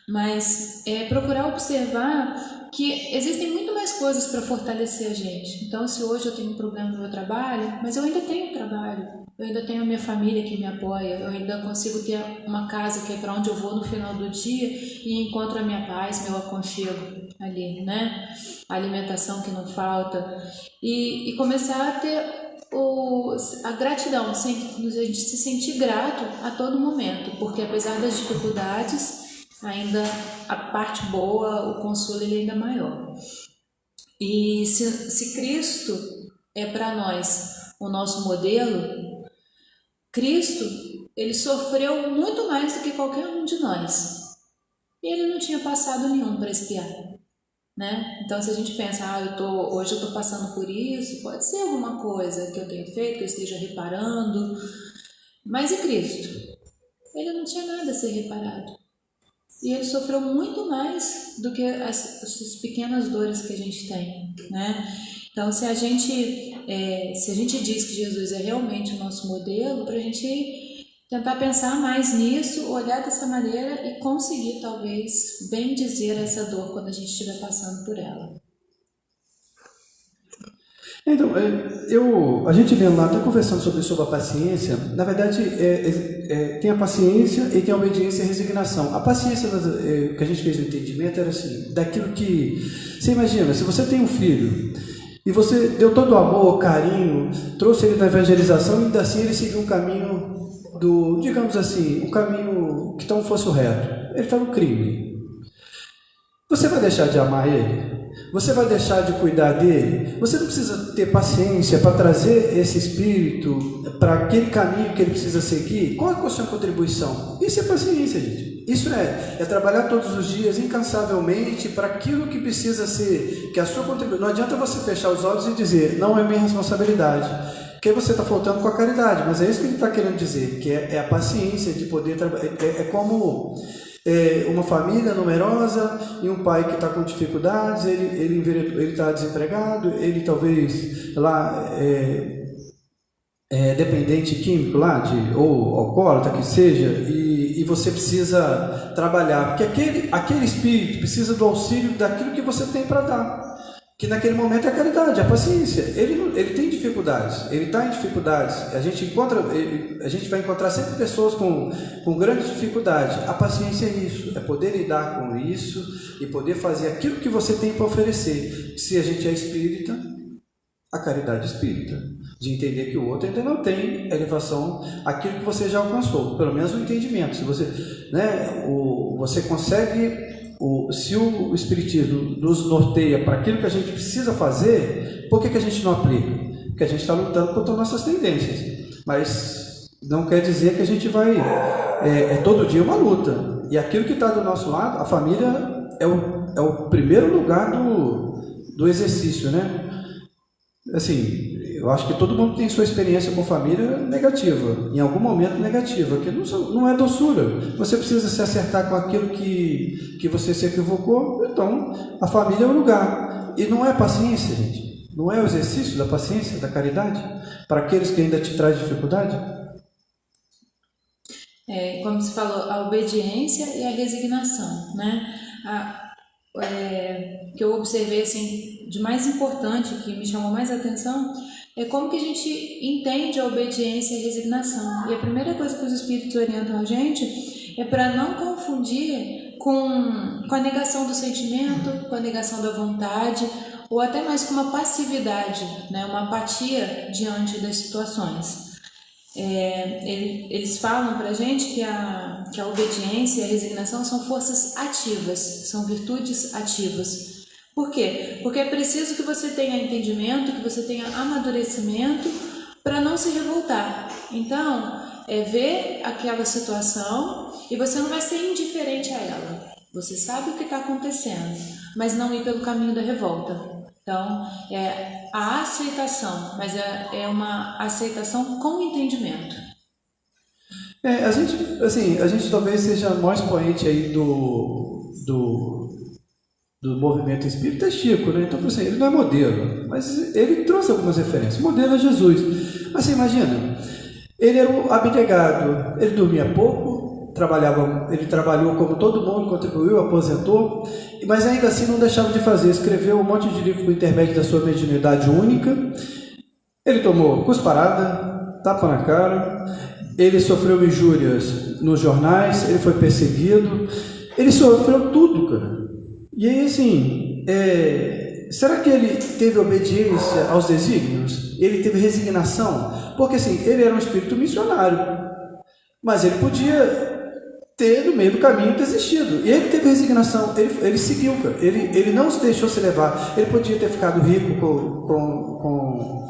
Mas procurar observar que existem muito mais coisas para fortalecer a gente. Então, se hoje eu tenho um problema no meu trabalho, mas eu ainda tenho trabalho, eu ainda tenho a minha família que me apoia, eu ainda consigo ter uma casa que é para onde eu vou no final do dia e encontro a minha paz, meu aconchego ali, né? A alimentação que não falta. E começar a ter a gratidão, a gente se sentir grato a todo momento, porque apesar das dificuldades, ainda a parte boa, o consolo ele é ainda maior. E se Cristo é para nós o nosso modelo, Cristo, ele sofreu muito mais do que qualquer um de nós. E ele não tinha passado nenhum para expiar, né? Então, se a gente pensa, hoje eu estou passando por isso, pode ser alguma coisa que eu tenha feito, que eu esteja reparando. Mas e Cristo? Ele não tinha nada a ser reparado. E ele sofreu muito mais do que essas pequenas dores que a gente tem, né? Então, se a gente diz que Jesus é realmente o nosso modelo, para a gente tentar pensar mais nisso, olhar dessa maneira e conseguir, talvez, bem dizer essa dor quando a gente estiver passando por ela. Então, a gente vendo lá, até conversando sobre a paciência, na verdade, tem a paciência e tem a obediência e a resignação. A paciência, que a gente fez no entendimento, era assim, daquilo que... Você imagina, se você tem um filho e você deu todo o amor, carinho, trouxe ele da evangelização e ainda assim ele seguiu um caminho digamos assim, um caminho que não fosse o reto. Ele está no crime. Você vai deixar de amar ele? Você vai deixar de cuidar dele? Você não precisa ter paciência para trazer esse espírito para aquele caminho que ele precisa seguir? Qual é a sua contribuição? Isso é paciência, gente. Isso é trabalhar todos os dias incansavelmente para aquilo que precisa ser, que a sua contribuição. Não adianta você fechar os olhos e dizer, não é minha responsabilidade, que aí você está faltando com a caridade, mas é isso que ele está querendo dizer, que é a paciência de poder trabalhar. É como uma família numerosa e um pai que está com dificuldades, ele está desempregado, ele talvez lá dependente químico lá, ou alcoólatra que seja, e você precisa trabalhar, porque aquele espírito precisa do auxílio daquilo que você tem para dar, que naquele momento é a caridade, a paciência. Ele tem dificuldades, ele está em dificuldades, a gente vai encontrar sempre pessoas com grande dificuldade. A paciência é isso, é poder lidar com isso e poder fazer aquilo que você tem para oferecer. Se a gente é espírita, a caridade espírita, de entender que o outro ainda não tem elevação àquilo que você já alcançou, pelo menos o entendimento. Se você, você consegue, se o Espiritismo nos norteia para aquilo que a gente precisa fazer, por que a gente não aplica? Porque a gente está lutando contra nossas tendências, mas não quer dizer que a gente vai, todo dia uma luta, e aquilo que está do nosso lado, a família é o primeiro lugar do exercício, né? Assim, eu acho que todo mundo tem sua experiência com família negativa, em algum momento negativa, que não é doçura. Você precisa se acertar com aquilo que você se equivocou, então a família é o lugar. E não é paciência, gente. Não é o exercício da paciência, da caridade, para aqueles que ainda te trazem dificuldade? Como se falou, a obediência e a resignação, né? Que eu observei assim, de mais importante, que me chamou mais atenção, é como que a gente entende a obediência e a resignação. E a primeira coisa que os espíritos orientam a gente é para não confundir com a negação do sentimento, com a negação da vontade, ou até mais com uma passividade, né? Uma apatia diante das situações. Eles falam para a gente que a obediência e a resignação são forças ativas, são virtudes ativas. Por quê? Porque é preciso que você tenha entendimento, que você tenha amadurecimento para não se revoltar. Então, ver aquela situação e você não vai ser indiferente a ela. Você sabe o que está acontecendo, mas não ir pelo caminho da revolta. Então, é a aceitação, mas é uma aceitação com entendimento. A gente talvez seja mais expoente aí do movimento espírita, é Chico, né? Então, assim, ele não é modelo, mas ele trouxe algumas referências. O modelo é Jesus. Mas você imagina, ele era um abnegado, ele dormia pouco, ele trabalhou como todo mundo, contribuiu, aposentou, mas ainda assim não deixava de fazer, escreveu um monte de livros por intermédio da sua mediunidade única. Ele tomou cusparada, tapa na cara, ele sofreu injúrias nos jornais, ele foi perseguido, ele sofreu tudo, cara. E aí, assim, será que ele teve obediência aos desígnios? Ele teve resignação? Porque, assim, ele era um espírito missionário, mas ele podia ter, no meio do caminho, desistido. E ele teve resignação, ele seguiu, cara. Ele não se deixou se levar. Ele podia ter ficado rico com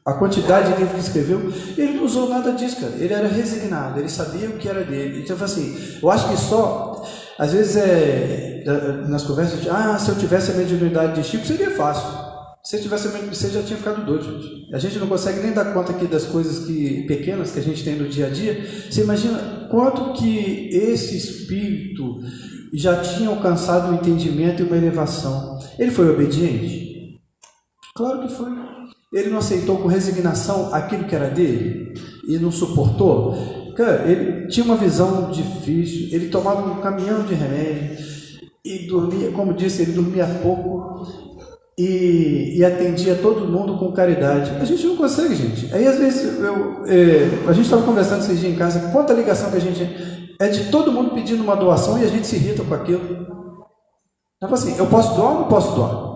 a quantidade de livros que escreveu, e ele não usou nada disso, cara. Ele era resignado, ele sabia o que era dele. Então, assim, eu acho que só, às vezes, nas conversas, se eu tivesse a mediunidade de Chico, seria fácil. Se eu tivesse, você já tinha ficado doido, gente. A gente não consegue nem dar conta aqui das coisas pequenas que a gente tem no dia a dia. Você imagina quanto que esse espírito já tinha alcançado um entendimento e uma elevação. Ele foi obediente? Claro que foi. Ele não aceitou com resignação aquilo que era dele e não suportou? Cara, ele tinha uma visão difícil, ele tomava um caminhão de remédio e dormia, como disse, ele dormia pouco e atendia todo mundo com caridade. A gente não consegue, gente. Aí, às vezes, a gente estava conversando esses dias em casa, quanta ligação que a gente é de todo mundo pedindo uma doação e a gente se irrita com aquilo. Então, assim, eu posso doar ou não posso doar?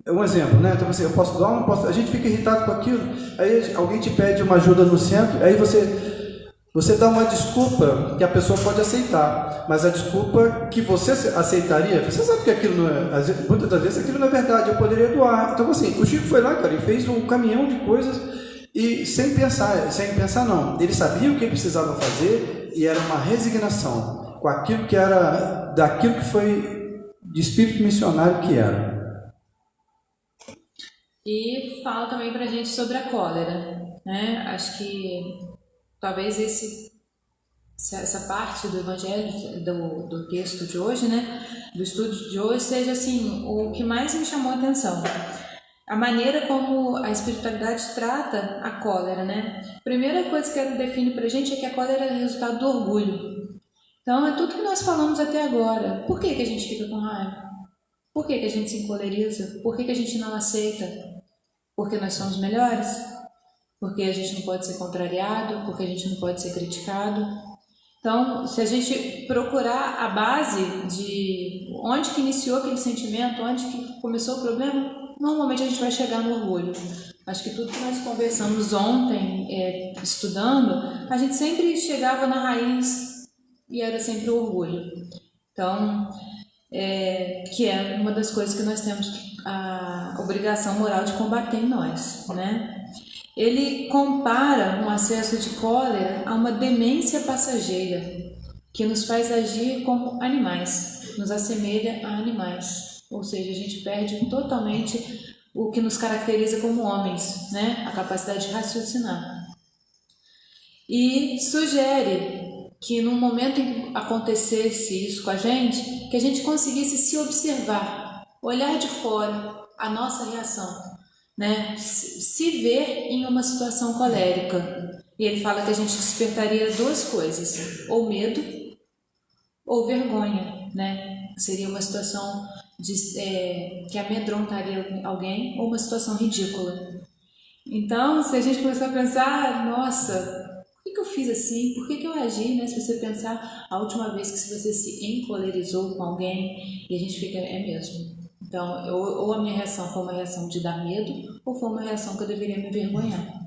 É um exemplo, né? Então, assim, eu posso doar ou não posso? A gente fica irritado com aquilo, aí alguém te pede uma ajuda no centro, aí você Você dá uma desculpa que a pessoa pode aceitar, mas a desculpa que você aceitaria, você sabe que aquilo não é, muitas das vezes aquilo não é verdade, eu poderia doar. Então assim, o Chico foi lá, cara, e fez um caminhão de coisas e sem pensar não, ele sabia o que ele precisava fazer e era uma resignação com aquilo que era, daquilo que foi de espírito missionário que era. E fala também pra gente sobre a cólera, né? Acho que talvez essa parte do evangelho, do texto de hoje, né, do estudo de hoje, seja assim, o que mais me chamou a atenção. A maneira como a espiritualidade trata a cólera, né? A primeira coisa que ela define pra gente é que a cólera é resultado do orgulho. Então, é tudo que nós falamos até agora. Por que que a gente fica com raiva? Por que que a gente se encoleriza? Por que que a gente não aceita? Porque nós somos melhores? Porque a gente não pode ser contrariado, porque a gente não pode ser criticado. Então, se a gente procurar a base de onde que iniciou aquele sentimento, onde que começou o problema, normalmente a gente vai chegar no orgulho. Acho que tudo que nós conversamos ontem, estudando, a gente sempre chegava na raiz e era sempre o orgulho. Então, que é uma das coisas que nós temos a obrigação moral de combater em nós, né? Ele compara um acesso de cólera a uma demência passageira, que nos faz agir como animais, nos assemelha a animais. Ou seja, a gente perde totalmente o que nos caracteriza como homens, né? A capacidade de raciocinar. E sugere que no momento em que acontecesse isso com a gente, que a gente conseguisse se observar, olhar de fora a nossa reação, né? Se ver em uma situação colérica. E ele fala que a gente despertaria duas coisas, ou medo ou vergonha, né? Seria uma situação que amedrontaria alguém, ou uma situação ridícula. Então, se a gente começar a pensar, nossa, por que eu fiz assim? Por que eu agi, né? Se você pensar, a última vez que você se encolerizou com alguém, e a gente fica, é mesmo. Então, ou a minha reação foi uma reação de dar medo, ou foi uma reação que eu deveria me envergonhar.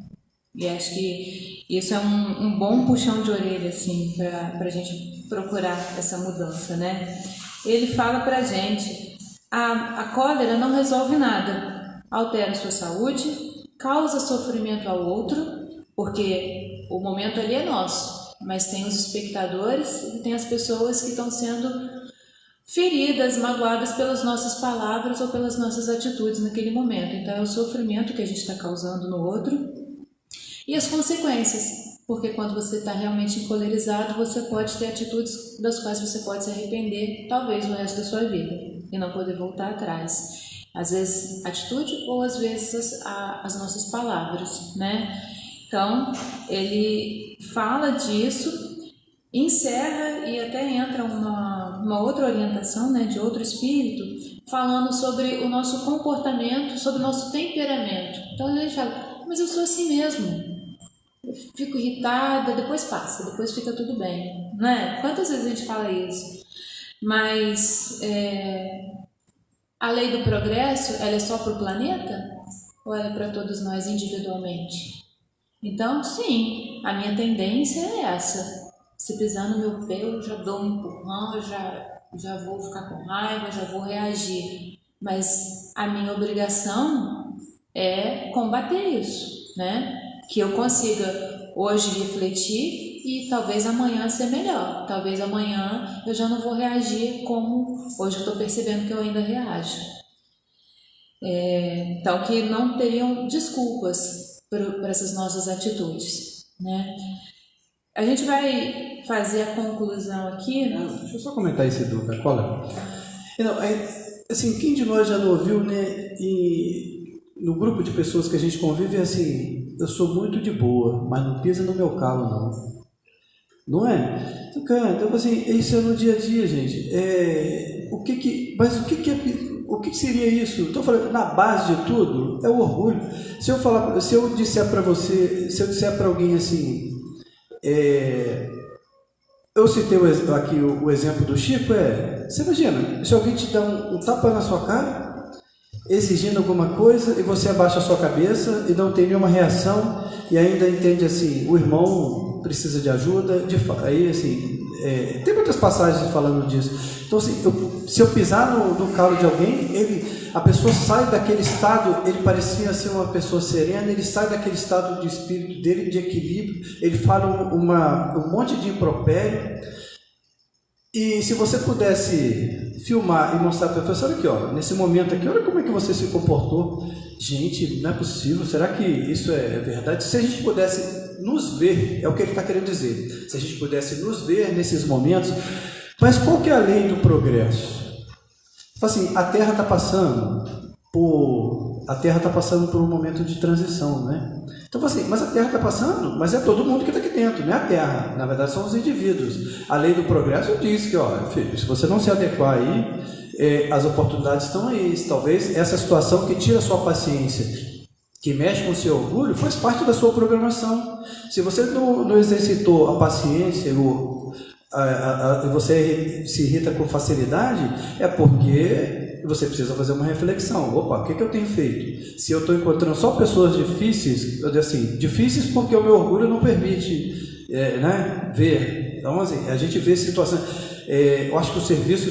E acho que isso é um bom puxão de orelha, assim, para a gente procurar essa mudança, né? Ele fala pra gente, a cólera não resolve nada, altera a sua saúde, causa sofrimento ao outro, porque o momento ali é nosso, mas tem os espectadores e tem as pessoas que estão sendo feridas, magoadas pelas nossas palavras ou pelas nossas atitudes naquele momento. Então é o sofrimento que a gente está causando no outro e as consequências, porque quando você está realmente encolerizado, você pode ter atitudes das quais você pode se arrepender, talvez o resto da sua vida, e não poder voltar atrás. Às vezes atitude ou às vezes as nossas palavras, né? Então ele fala disso, encerra e até entra uma outra orientação, né, de outro espírito, falando sobre o nosso comportamento, sobre o nosso temperamento. Então a gente fala, mas eu sou assim mesmo, eu fico irritada, depois passa, depois fica tudo bem, né? Quantas vezes a gente fala isso? Mas a lei do progresso, ela é só para o planeta? Ou ela é para todos nós individualmente? Então, sim, a minha tendência é essa. Se pisar no meu pé, eu já dou um empurrão, eu já vou ficar com raiva, já vou reagir. Mas a minha obrigação é combater isso, né? Que eu consiga hoje refletir e talvez amanhã ser melhor. Talvez amanhã eu já não vou reagir como hoje eu estou percebendo que eu ainda reajo. Então, que não teriam desculpas para essas nossas atitudes, né? A gente vai fazer a conclusão aqui. Deixa eu só comentar esse da cólera. Assim, quem de nós já não ouviu, né? E no grupo de pessoas que a gente convive, é assim, eu sou muito de boa, mas não pisa no meu calo, não. Não é? Então, cara, assim, isso é no dia a dia, gente. O que seria isso? Estou falando, na base de tudo, é o orgulho. Se eu disser para você, se eu disser para alguém assim, eu citei aqui o exemplo do Chico, você imagina, se alguém te dá um tapa na sua cara, exigindo alguma coisa, e você abaixa a sua cabeça e não tem nenhuma reação, e ainda entende assim, o irmão precisa de ajuda, aí assim, tem muitas passagens falando disso. Então assim, se eu pisar no calo de alguém, a pessoa sai daquele estado, ele parecia ser uma pessoa serena, ele sai daquele estado de espírito dele, de equilíbrio, ele fala um monte de impropério. E se você pudesse filmar e mostrar para a pessoa, olha aqui, ó, nesse momento aqui, olha como é que você se comportou. Gente, não é possível, será que isso é verdade? Se a gente pudesse nos ver, é o que ele está querendo dizer, se a gente pudesse nos ver nesses momentos, mas qual que é a lei do progresso? Assim, a Terra está passando por um momento de transição, né? Então, assim, mas a Terra está passando, mas é todo mundo que está aqui dentro, não é a Terra, na verdade são os indivíduos. A lei do progresso diz que, ó, filho, se você não se adequar aí, as oportunidades estão aí. Talvez essa situação que tira a sua paciência, que mexe com o seu orgulho, faz parte da sua programação. Se você não exercitou a paciência, você se irrita com facilidade, é porque você precisa fazer uma reflexão. Opa, o que eu tenho feito? Se eu estou encontrando só pessoas difíceis, eu digo assim, difíceis porque o meu orgulho não permite ver. Então, assim, a gente vê situações. Eu acho que o serviço,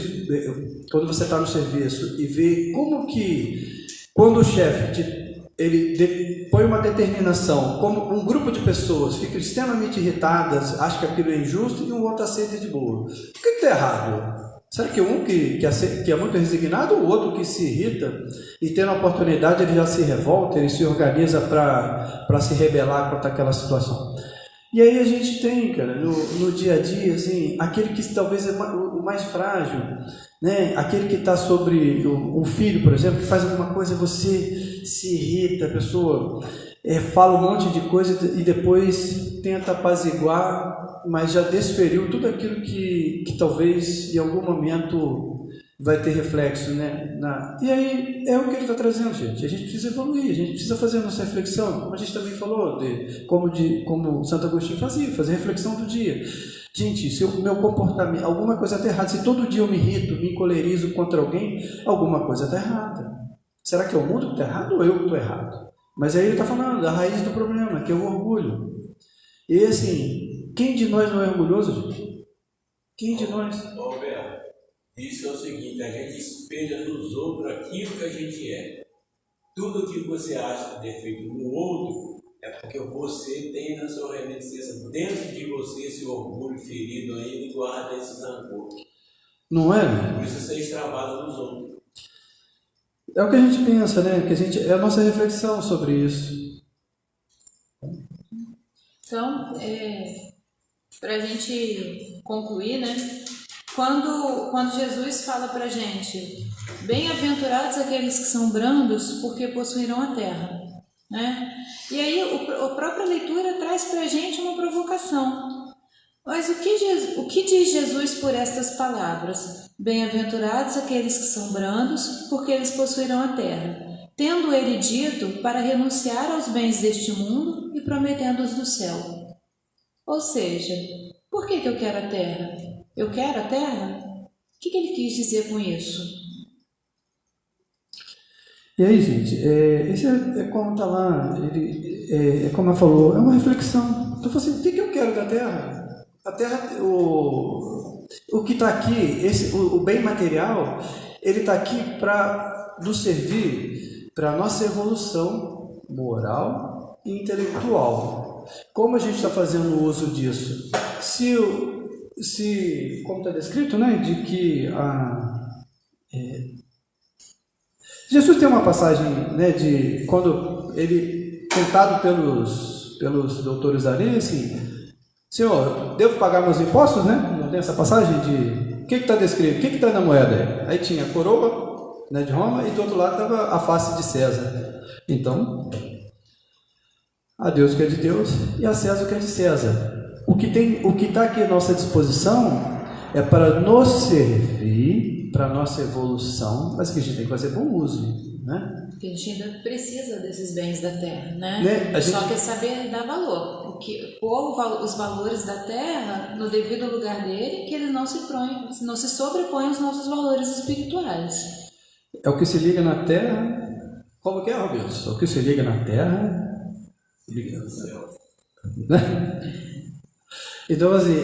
quando você está no serviço e vê como que, quando o chefe ele põe uma determinação, como um grupo de pessoas ficam extremamente irritadas, acha que aquilo é injusto e um outro aceita de boa. O que está errado? Será que um que é muito resignado, o outro que se irrita e tendo a oportunidade ele já se revolta, ele se organiza para se rebelar contra aquela situação? E aí a gente tem, cara, no dia a dia, assim, aquele que talvez é o mais frágil, né? Aquele que está sobre um filho, por exemplo, que faz alguma coisa, você se irrita, a pessoa fala um monte de coisa e depois tenta apaziguar, mas já desferiu tudo aquilo que talvez em algum momento vai ter reflexo, né? E aí é o que ele está trazendo, gente. A gente precisa evoluir, a gente precisa fazer a nossa reflexão, como a gente também falou, como Santo Agostinho fazia, fazer reflexão do dia. Gente, se o meu comportamento, alguma coisa está errada, se todo dia eu me irrito, me encolerizo contra alguém, alguma coisa está errada. Será que é o mundo que está errado ou eu que estou errado? Mas aí ele está falando da raiz do problema, que é o orgulho. E assim, quem de nós não é orgulhoso, gente? Quem de nós? Roberto, isso é o seguinte, a gente espelha nos outros aquilo que a gente é. Tudo que você acha defeito no outro é porque você tem na sua reminiscência, dentro de você, esse orgulho ferido ainda e guarda esse rancor. Não é, né? Por isso você extravasa nos outros. É o que a gente pensa, né? É a nossa reflexão sobre isso. Então, para a gente concluir, né? Quando Jesus fala para a gente, bem-aventurados aqueles que são brandos, porque possuirão a terra, né? E aí a própria leitura traz para a gente uma provocação. Mas o que diz Jesus por estas palavras? Bem-aventurados aqueles que são brandos, porque eles possuirão a terra, tendo ele dito para renunciar aos bens deste mundo e prometendo-os do céu. Ou seja, por que eu quero a terra? Eu quero a terra? O que ele quis dizer com isso? E aí, gente, isso é como está lá, como ela falou, é uma reflexão. Então, assim, o que eu quero da terra? A terra, o que está aqui, o bem material, ele está aqui para nos servir para a nossa evolução moral e intelectual. Como a gente está fazendo uso disso? Como está descrito, né, de que Jesus tem uma passagem, né, de quando ele, tentado pelos doutores da lei, assim, Senhor, devo pagar meus impostos, né? Não tem essa passagem de... O que está descrito? O que está na moeda aí? Aí tinha a coroa, né, de Roma e do outro lado estava a face de César. Então, a Deus o que é de Deus e a César o que é de César. O que está aqui à nossa disposição é para nos servir, para a nossa evolução, mas que a gente tem que fazer bom uso, né? Porque a gente ainda precisa desses bens da terra, né? Só que é saber dar valor. Pôr os valores da terra no devido lugar dele, que ele não se sobrepõe aos nossos valores espirituais. É o que se liga na terra. Como que é, Roberto? O que se liga na terra, liga no céu. Né? Então, assim,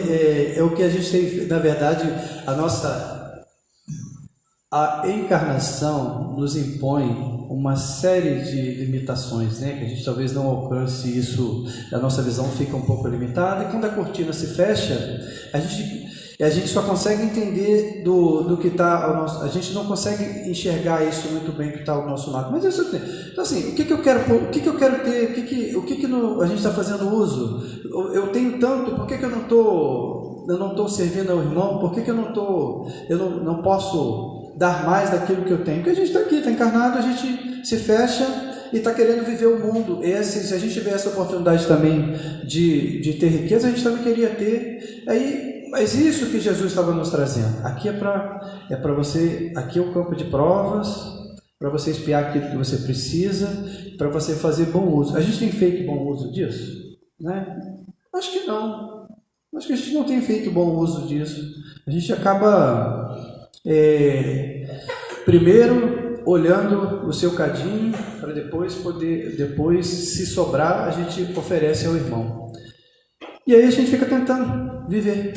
é o que a gente tem, na verdade, a encarnação nos impõe uma série de limitações, né? Que a gente talvez não alcance isso, a nossa visão fica um pouco limitada, e quando a cortina se fecha, a gente só consegue entender do que está ao nosso, a gente não consegue enxergar isso muito bem que está ao nosso lado. Mas isso, então assim, o que eu quero ter, o que a gente está fazendo uso? Eu tenho tanto, por que eu não estou servindo ao irmão? Por que eu não posso dar mais daquilo que eu tenho? Porque a gente está aqui, está encarnado, a gente se fecha e está querendo viver o mundo. Se a gente tiver essa oportunidade também de ter riqueza, a gente também queria ter. Mas isso que Jesus estava nos trazendo, aqui é para você, aqui é o campo de provas, para você espiar aquilo que você precisa, para você fazer bom uso. A gente tem feito bom uso disso? Né? Acho que não. Acho que a gente não tem feito bom uso disso. A gente acaba primeiro olhando o seu cadinho, para depois, se sobrar, a gente oferece ao irmão. E aí a gente fica tentando viver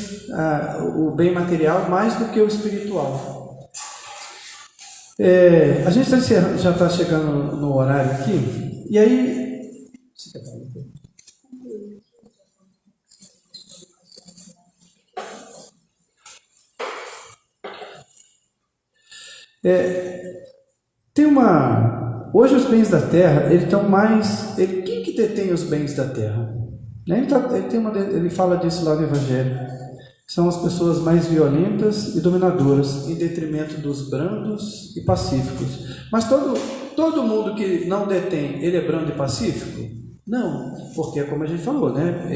o bem material mais do que o espiritual. A gente já está chegando no horário aqui, e aí... Hoje os bens da terra, eles estão mais... Quem que detém os bens da terra? Ele fala disso lá no Evangelho. São as pessoas mais violentas e dominadoras, em detrimento dos brandos e pacíficos. Mas todo mundo que não detém, ele é brando e pacífico? Não, porque é como a gente falou, né?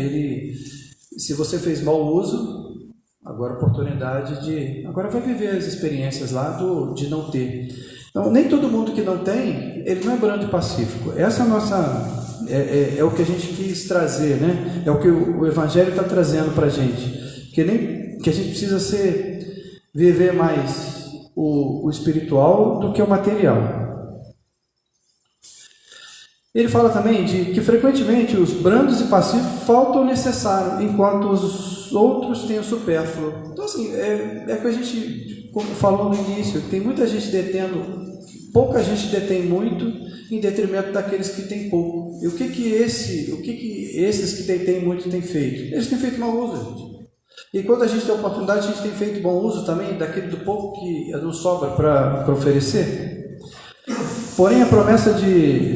Se você fez mau uso, agora a oportunidade agora vai viver as experiências lá de não ter. Então, nem todo mundo que não tem, ele não é brando e pacífico. Essa é a nossa... É o que a gente quis trazer, né? É o que o Evangelho está trazendo para a gente. Que a gente precisa viver mais o espiritual do que o material. Ele fala também de que frequentemente os brandos e pacíficos faltam o necessário, enquanto os outros têm o supérfluo. Então, assim, é que a gente, como falou no início, tem muita gente detendo, pouca gente detém muito, em detrimento daqueles que têm pouco. E o que esses que têm muito têm feito? Eles têm feito mau uso, gente. E quando a gente tem a oportunidade, a gente tem feito bom uso também daquele do pouco que nos sobra para oferecer. Porém, a promessa de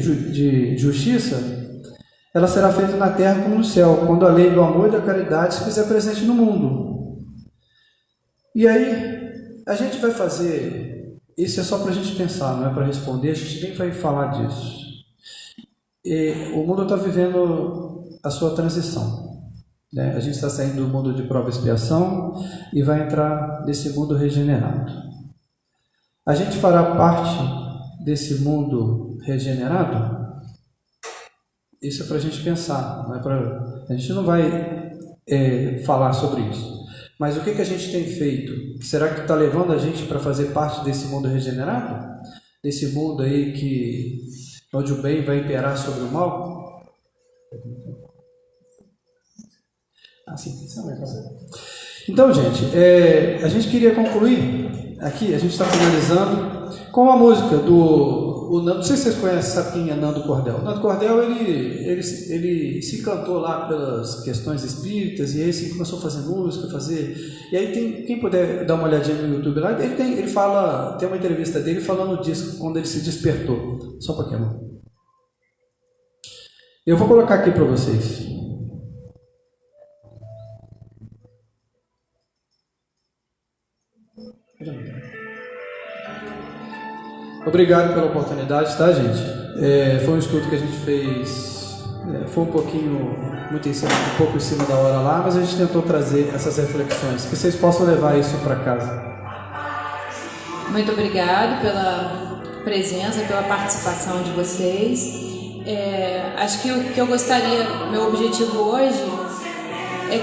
justiça, ela será feita na terra como no céu, quando a lei do amor e da caridade se fizer presente no mundo. E aí, a gente vai fazer... Isso é só para a gente pensar, não é para responder, a gente nem vai falar disso. O mundo está vivendo a sua transição. Né? A gente está saindo do mundo de prova e expiação e vai entrar nesse mundo regenerado. A gente fará parte desse mundo regenerado? Isso é para a gente pensar, não é a gente não vai falar sobre isso. Mas o que a gente tem feito? Será que está levando a gente para fazer parte desse mundo regenerado? Desse mundo aí onde o bem vai imperar sobre o mal? Então, gente, a gente queria concluir aqui, a gente está finalizando com a música do... não sei se vocês conhecem, sabe quem é Nando Cordel. Nando Cordel, ele se encantou lá pelas questões espíritas, e aí ele começou a fazer música, e aí quem puder dar uma olhadinha no YouTube lá, ele fala, tem uma entrevista dele falando disso, quando ele se despertou. Só um pouquinho. Eu vou colocar aqui para vocês. Obrigado pela oportunidade, tá, gente? Foi um estudo que a gente fez, foi um pouco em cima da hora lá, mas a gente tentou trazer essas reflexões, que vocês possam levar isso para casa. Muito obrigado pela presença, pela participação de vocês. Acho que o que eu gostaria, meu objetivo hoje, é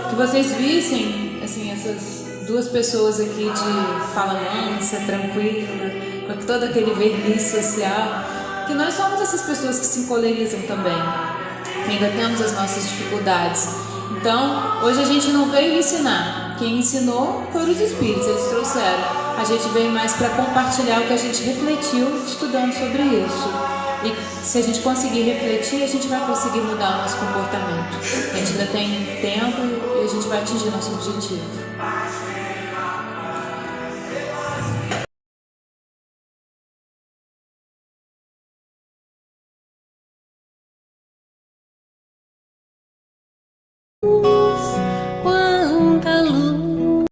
que vocês vissem, assim, essas duas pessoas aqui de fala mansa, tranquila, com todo aquele verniz social, que nós somos essas pessoas que se encolerizam também, que ainda temos as nossas dificuldades, Então, hoje a gente não veio ensinar. Quem ensinou foram os espíritos, eles trouxeram. A gente veio mais para compartilhar o que a gente refletiu estudando sobre isso. E se a gente conseguir refletir, a gente vai conseguir mudar o nosso comportamento. A gente ainda tem tempo e a gente vai atingir nosso objetivo.